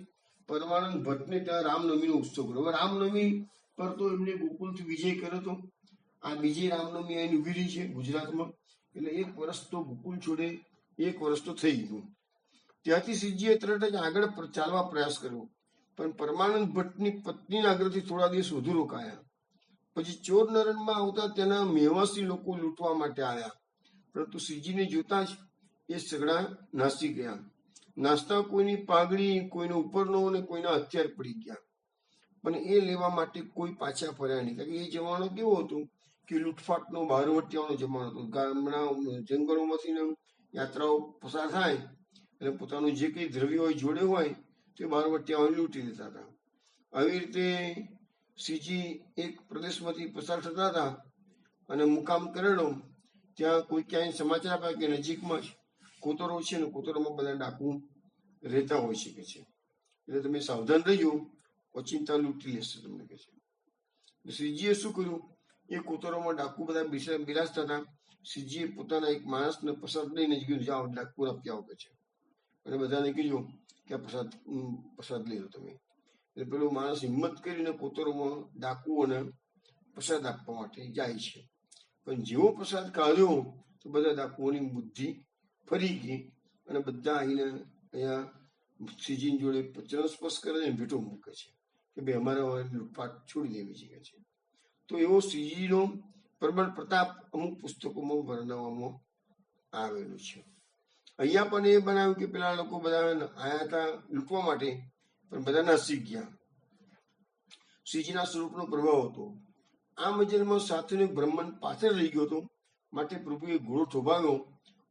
પરમાનંદ ભટ્ટને ત્યાં રામનવમીનો ઉત્સવ કર્યો. રામનવમી પર તો એમને ગોકુળથી વિજય કર્યો હતો. આ બીજી રામનવમી અહીં ઉભી રહી છે ગુજરાતમાં. એટલે 1 વર્ષ તો ગોકુળ છોડે 1 વર્ષ તો થઈ ગયું. ત્યાંથી શ્રીજીએ તરત જ આગળ ચાલવા પ્રયાસ કર્યો, પણ પરમાનંદ ભટ્ટની પત્નીના આગ્રહથી થોડા દિવસ વધુ રોકાયા. પછી ચોર નરણમાં આવતા તેના મેવાસી લોકો લૂંટવા માટે આવ્યા, પરંતુ શ્રીજીને જોતા જ એ સગડા નાસી ગયા. નાસ્તા કોઈની પાઘડી, કોઈનો ઉપરનો અને કોઈના હથિયાર પડી ગયા, પણ એ લેવા માટે કોઈ પાછા ફર્યા નહીં. કારણ કે એ જમાનો કેવો હતો કે લૂંટફાટનો બહારવટિયાનો જમાનો હતો. ગામડા જંગલોમાંથી યાત્રાઓ પસાર થાય એટલે પોતાનું જે કંઈ દ્રવ્ય હોય જોડે હોય તે બહારવટિયાઓ લૂંટી લેતા હતા. આવી રીતે શ્રીજી એક પ્રદેશમાંથી પસાર થતા હતા અને મુકામ કરેલો. ત્યાં કોઈ ક્યાંય સમાચાર આપ્યા કે નજીકમાં જ કોતરો છે ને કોતરોમાં બધા ડાકુ રહેતા હોઈ શકે છે, એટલે તમે સાવધાન રહીજો, ઓચિંતા લૂંટી લેશે તમને કે છે. શ્રીજીએ શું કર્યું, એ કોતરોમાં ડાકુ બધા બિરાજતા હતા. શ્રીજીએ પોતાના એક માણસને પ્રસાદ લઈને કીધું જાઓ ડાકુ આપી આવો કે છે, અને બધાને કીધું કે આ પ્રસાદ લઈ લો તમે. એટલે પેલો માણસ હિંમત કરીને કોતરોમાં ડાકુઓને પ્રસાદ આપવા માટે જાય છે. પણ જેવો પ્રસાદ કાઢ્યો તો બધા ડાકુઓની બુદ્ધિ ફરી ગઈ અને બધા આવીને અહીંયા શ્રીજીની જોડે ચરણ સ્પર્શ કરે ને ભેટો મૂકે છે કે ભાઈ અમારે લૂંટફાટ છોડી દેવી છે કે છે. તો એવો શ્રીજીનો પ્રબળ પ્રતાપ અમુક પુસ્તકોમાં વર્ણવવામાં આવેલું છે. અહીંયા પણ એ બનાવ્યું કે પેલા લોકો બધા આયા હતા લૂંટવા માટે, પણ બધા નાસી ગયા. શ્રીજીના સ્વરૂપનો પ્રભાવ હતો. આ મજલમાં સાથેનો બ્રહ્માંડ પાછળ રહી ગયો હતો, માટે પ્રભુએ ઘોડો થોભાવ્યો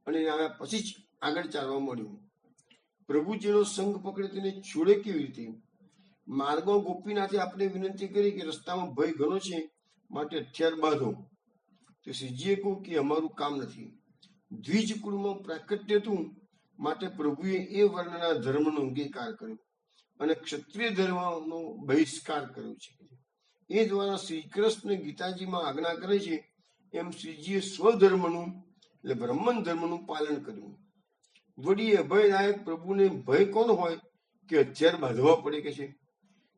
અને આવ્યા પછી જ આગળ ચાલવા મળ્યું. પ્રભુજીનો સંગ પકડે તેને છોડે કેવી રીતે? માર્ગમાં ગોપીનાથે આપણે વિનંતી કરી કે રસ્તામાં ભય ઘણો છે, માટે હથિયાર બાંધો. તો શ્રીજીએ કહ્યું કે અમારું કામ નથી. દ્વિજ કુળમાં પ્રાકટ્ય હતું, માટે પ્રભુએ એ વર્ણના ધર્મનો અંગીકાર કર્યો અને ક્ષત્રિય ધર્મનો બહિષ્કાર કર્યો છે. એ દ્વારા શ્રી કૃષ્ણ ગીતાજીમાં આજ્ઞા કરે છે એમ શ્રીજીએ સ્વધર્મનું એટલે બ્રહ્મણ ધર્મનું પાલન કર્યું. વળી અભયદાયક પ્રભુને ભય કોણ હોય કે હથિયાર બાંધવા પડે કે છે?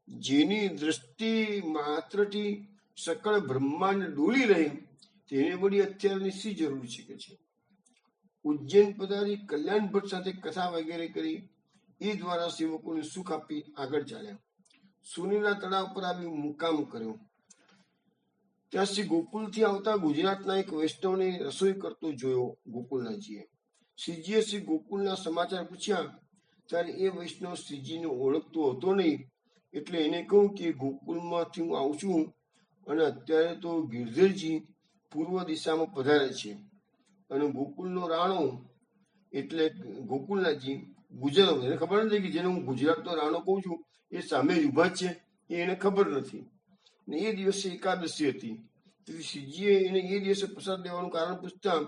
જેની દ્રષ્ટિ માત્રથી સકળ બ્રહ્માંડ ડોલી રહે તેને વળી હથિયારની શી જરૂર છે કે છે? ઉજ્જૈન પધારી કલ્યાણ ભટ્ટ સાથે કથા વગેરે કરી એ દ્વારા સેવકોને સુખ આપી આગળ ચાલ્યા. સુનીના તળાવ પર આવી મુકામ કર્યો. ત્યાં શ્રી ગોકુળથી આવતા ગુજરાતના એક વૈષ્ણવને રસોઈ કરતો જોયો ગોકુળનાથજીએ. શ્રીજીએ શ્રી ગોકુળના સમાચાર પૂછ્યા ત્યારે એ વૈષ્ણવ શ્રીજીને ઓળખતો હતો નહીં, એટલે એને કહ્યું કે ગોકુળમાંથી હું આવું છું અને અત્યારે તો ગિરધરજી પૂર્વ દિશામાં પધારે છે અને ગોકુળનો રાણો એટલે ગોકુળનાથજી ગુજર, એને ખબર નથી કે જેને હું ગુજરાતનો રાણો કહું છું એ સામે જ ઉભા છે, એ એને ખબર નથી. ને એ દિવસે એકાદશી હતી, તેથી શ્રીજીએ એને એ દિવસે પ્રસાદ લેવાનું કારણ પૂછતા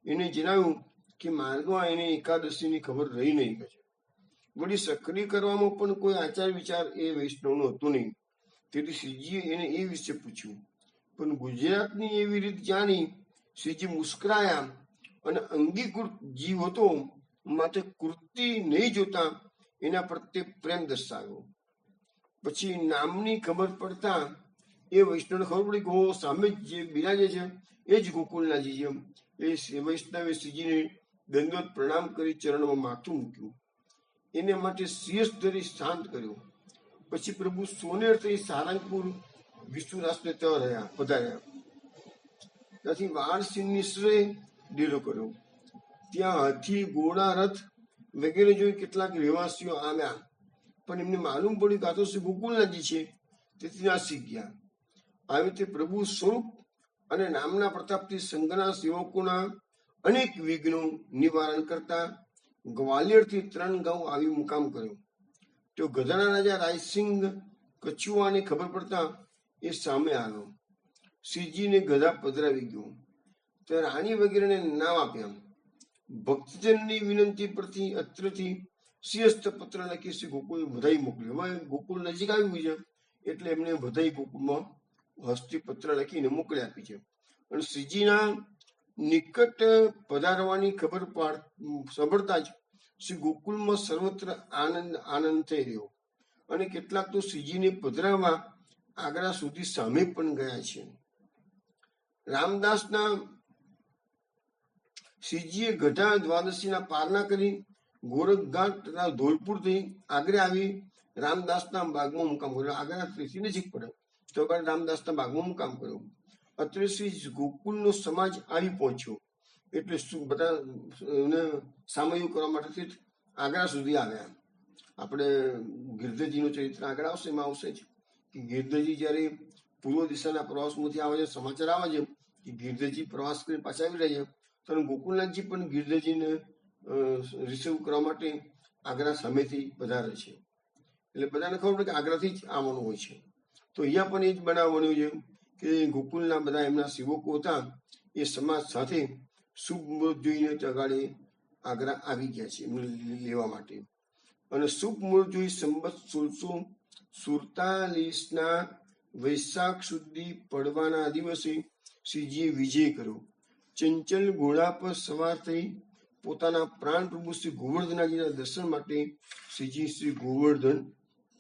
એને જણાવ્યું કે માર્ગમાં એને એકાદશીની ખબર રહી નહીં. વળી સક્રિય કરવામાં પણ કોઈ આચાર વિચાર એ વૈષ્ણવનો હતો નહીં, તેથી શ્રીજીએ એને એ વિશે પૂછ્યું. પણ ગુજરાતની એવી રીત જાણી શ્રીજી મુસ્કરાયા અને અંગીકૃત જીવ હતો, માટે કૃતિ નહીં જોતા એના પ્રત્યે પ્રેમ દર્શાવ્યો. પછી નામની ખબર પડતા એ વૈષ્ણવને ખબર પડી કે સામે જે બિરાજે છે એ જ ગોકુળનાથજી છે. એ વૈષ્ણવે શ્રીજીને દંડવત પ્રણામ કરી ચરણમાં માથું મૂક્યું, એને માટે શીશ ધરી શાંત કર્યો. પછી પ્રભુ સોનેર થઈ સારંગપુર વિષ્ણુદાસને ત્યાં રહ્યા પધાર્યા. ત્યાંથી વારસિંહનિશ્રે ડેરો કર્યો. ત્યાં હાથી, ઘોડા, રથ વગેરે જોઈ કેટલાક રહેવાસીઓ આવ્યા, પણ એમને માલુમ પડ્યું કે આ તો શ્રી ગોકુળનાથજી છે, તેથી નાસી ગયા. આવી રીતે પ્રભુ સ્વરૂપ અને નામના પ્રતાપથી સંઘના સેવકોના અનેક વિઘ્નો નિવારણ કરતા ગ્વાલિયરથી 3 ગાઉ આવી મુકામ કર્યો. તો ગધાના રાજા રાયસિંહ કછુઆને ખબર પડતા એ સામે આવ્યો. શ્રીજીને ગધા પધરાવી ગયો. તો રાણી વગેરેને નામ આપ્યા. ભક્તજનની વિનંતી પરથી અત્રથી સિંહસ્થ પત્ર લખી શ્રી ગોકુળ વધાઈ મોકલ્યો. હવે ગોકુળ નજીક આવ્યું છે એટલે એમને વધાઈ ગોકુળમાં હસ્તી પત્ર લખીને મોકલી આપી છે. અને શ્રીજીના નિકટ પધારવાની ખબર સાંભળતા જ શ્રી ગોકુળમાં સર્વત્ર આનંદ આનંદ થઈ રહ્યો. અને કેટલાક તો શ્રીજીને પધરાવવા આગ્રા સુધી સામે પણ ગયા છે. રામદાસના શ્રીજીએ ગઢા દ્વાદશીના પારણા કરી ગોરખઘાટ તથા ધોલપુરથી આગ્રા આવી રામદાસના બાગમાં મુકામ કર્યો. આગ્રાથી નજીક પડે તો રામદાસના બાગમાં મુકામ કર્યો. અત્રે શ્રી ગોકુળનો સમાજ આવી પહોંચ્યો, એટલે બધા સામયું કરવા માટે આગ્રા સુધી આવ્યા. આપણે ગિરધરજીનું ચરિત્ર આગળ આવશે, એમાં આવશે જ કે ગિરધરજી જયારે પૂર્વ દિશાના પ્રવાસમાંથી આવે છે, સમાચાર આવે છે કે ગિરધરજી પ્રવાસ કરી પાછા આવી રહ્યા છે, તો ગોકુળનાથજી પણ ગિરધરજીને રિસીવ કરવા માટે આગ્રા સામેથી પધારે છે. એટલે બધાને ખબર પડે કે આગ્રાથી જ આવવાનું હોય છે. તો અહીંયા પણ એ જ બનાવ બન્યું છે કે ગોકુળના બધા એમના સેવકો હતા એ સમાજ સાથે શુભ મુહૂર્ત જોઈને અગાડી આગ્રા આવી ગયા છે એમને લેવા માટે. અને શુભ મુહૂર્ત જોઈ સંવત 1647 વૈશાખ સુધી પડવાના દિવસે શ્રીજીએ વિજય કર્યો. ચંચલ ઘોડા પર સવાર થઈ પોતાના પ્રાણ પ્રભુ શ્રી ગોવર્ધનજીના દર્શન માટે શ્રીજી શ્રી ગોવર્ધન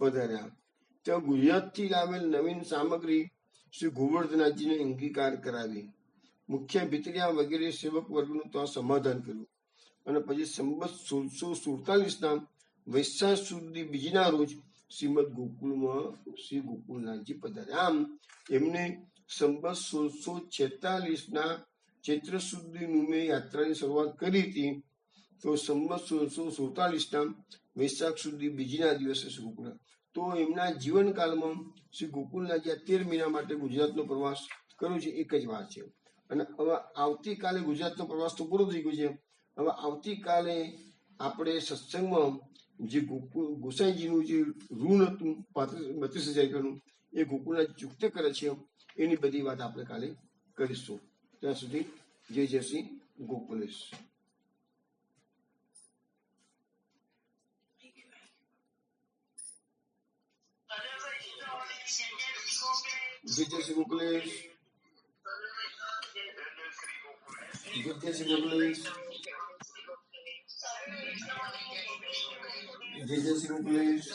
પધાર્યા. ત્યાં ગુજરાતથી લાવેલ નવીન સામગ્રી શ્રી ગોવર્ધનજીને અંગીકાર કરાવી. મુખ્ય ભીતરિયા વગેરે સેવક વર્ગનું ત્યાં સમાધાન કર્યું. અને પછી સંવત 1647 વૈશાખ સુધી બીજના રોજ શ્રીમદ ગોકુળમાં શ્રી ગોકુળનાથજી પધાર્યા. આમ એમને સંવત 1646 ચૈત્ર સુધી યાત્રાની શરૂઆત કરી હતી, તો સંમત 1647 વૈશાખ સુધી બીજીના દિવસે શ્રી ગોકુળ, તો એમના જીવનકાળમાં શ્રી ગોકુળના જે 13 મહિના માટે ગુજરાતનો પ્રવાસ કર્યો છે એક જ વાર છે. અને હવે આવતીકાલે ગુજરાતનો પ્રવાસ તો પૂરો થઈ ગયો છે. હવે આવતીકાલે આપણે સત્સંગમાં જે ગોસાઈજીનું જે ઋણ હતું 32,000 રૂપિયાનું એ ગોકુળના ચૂકતે કરે છે એની બધી વાત આપણે કાલે કરીશું. ત્યાં સુધી જય શ્રી ગોકુલેશ. જય શ્રી ગોકુલેશ. જય શ્રી ગોકુલેશ. જય શ્રી ગોકુલેશ.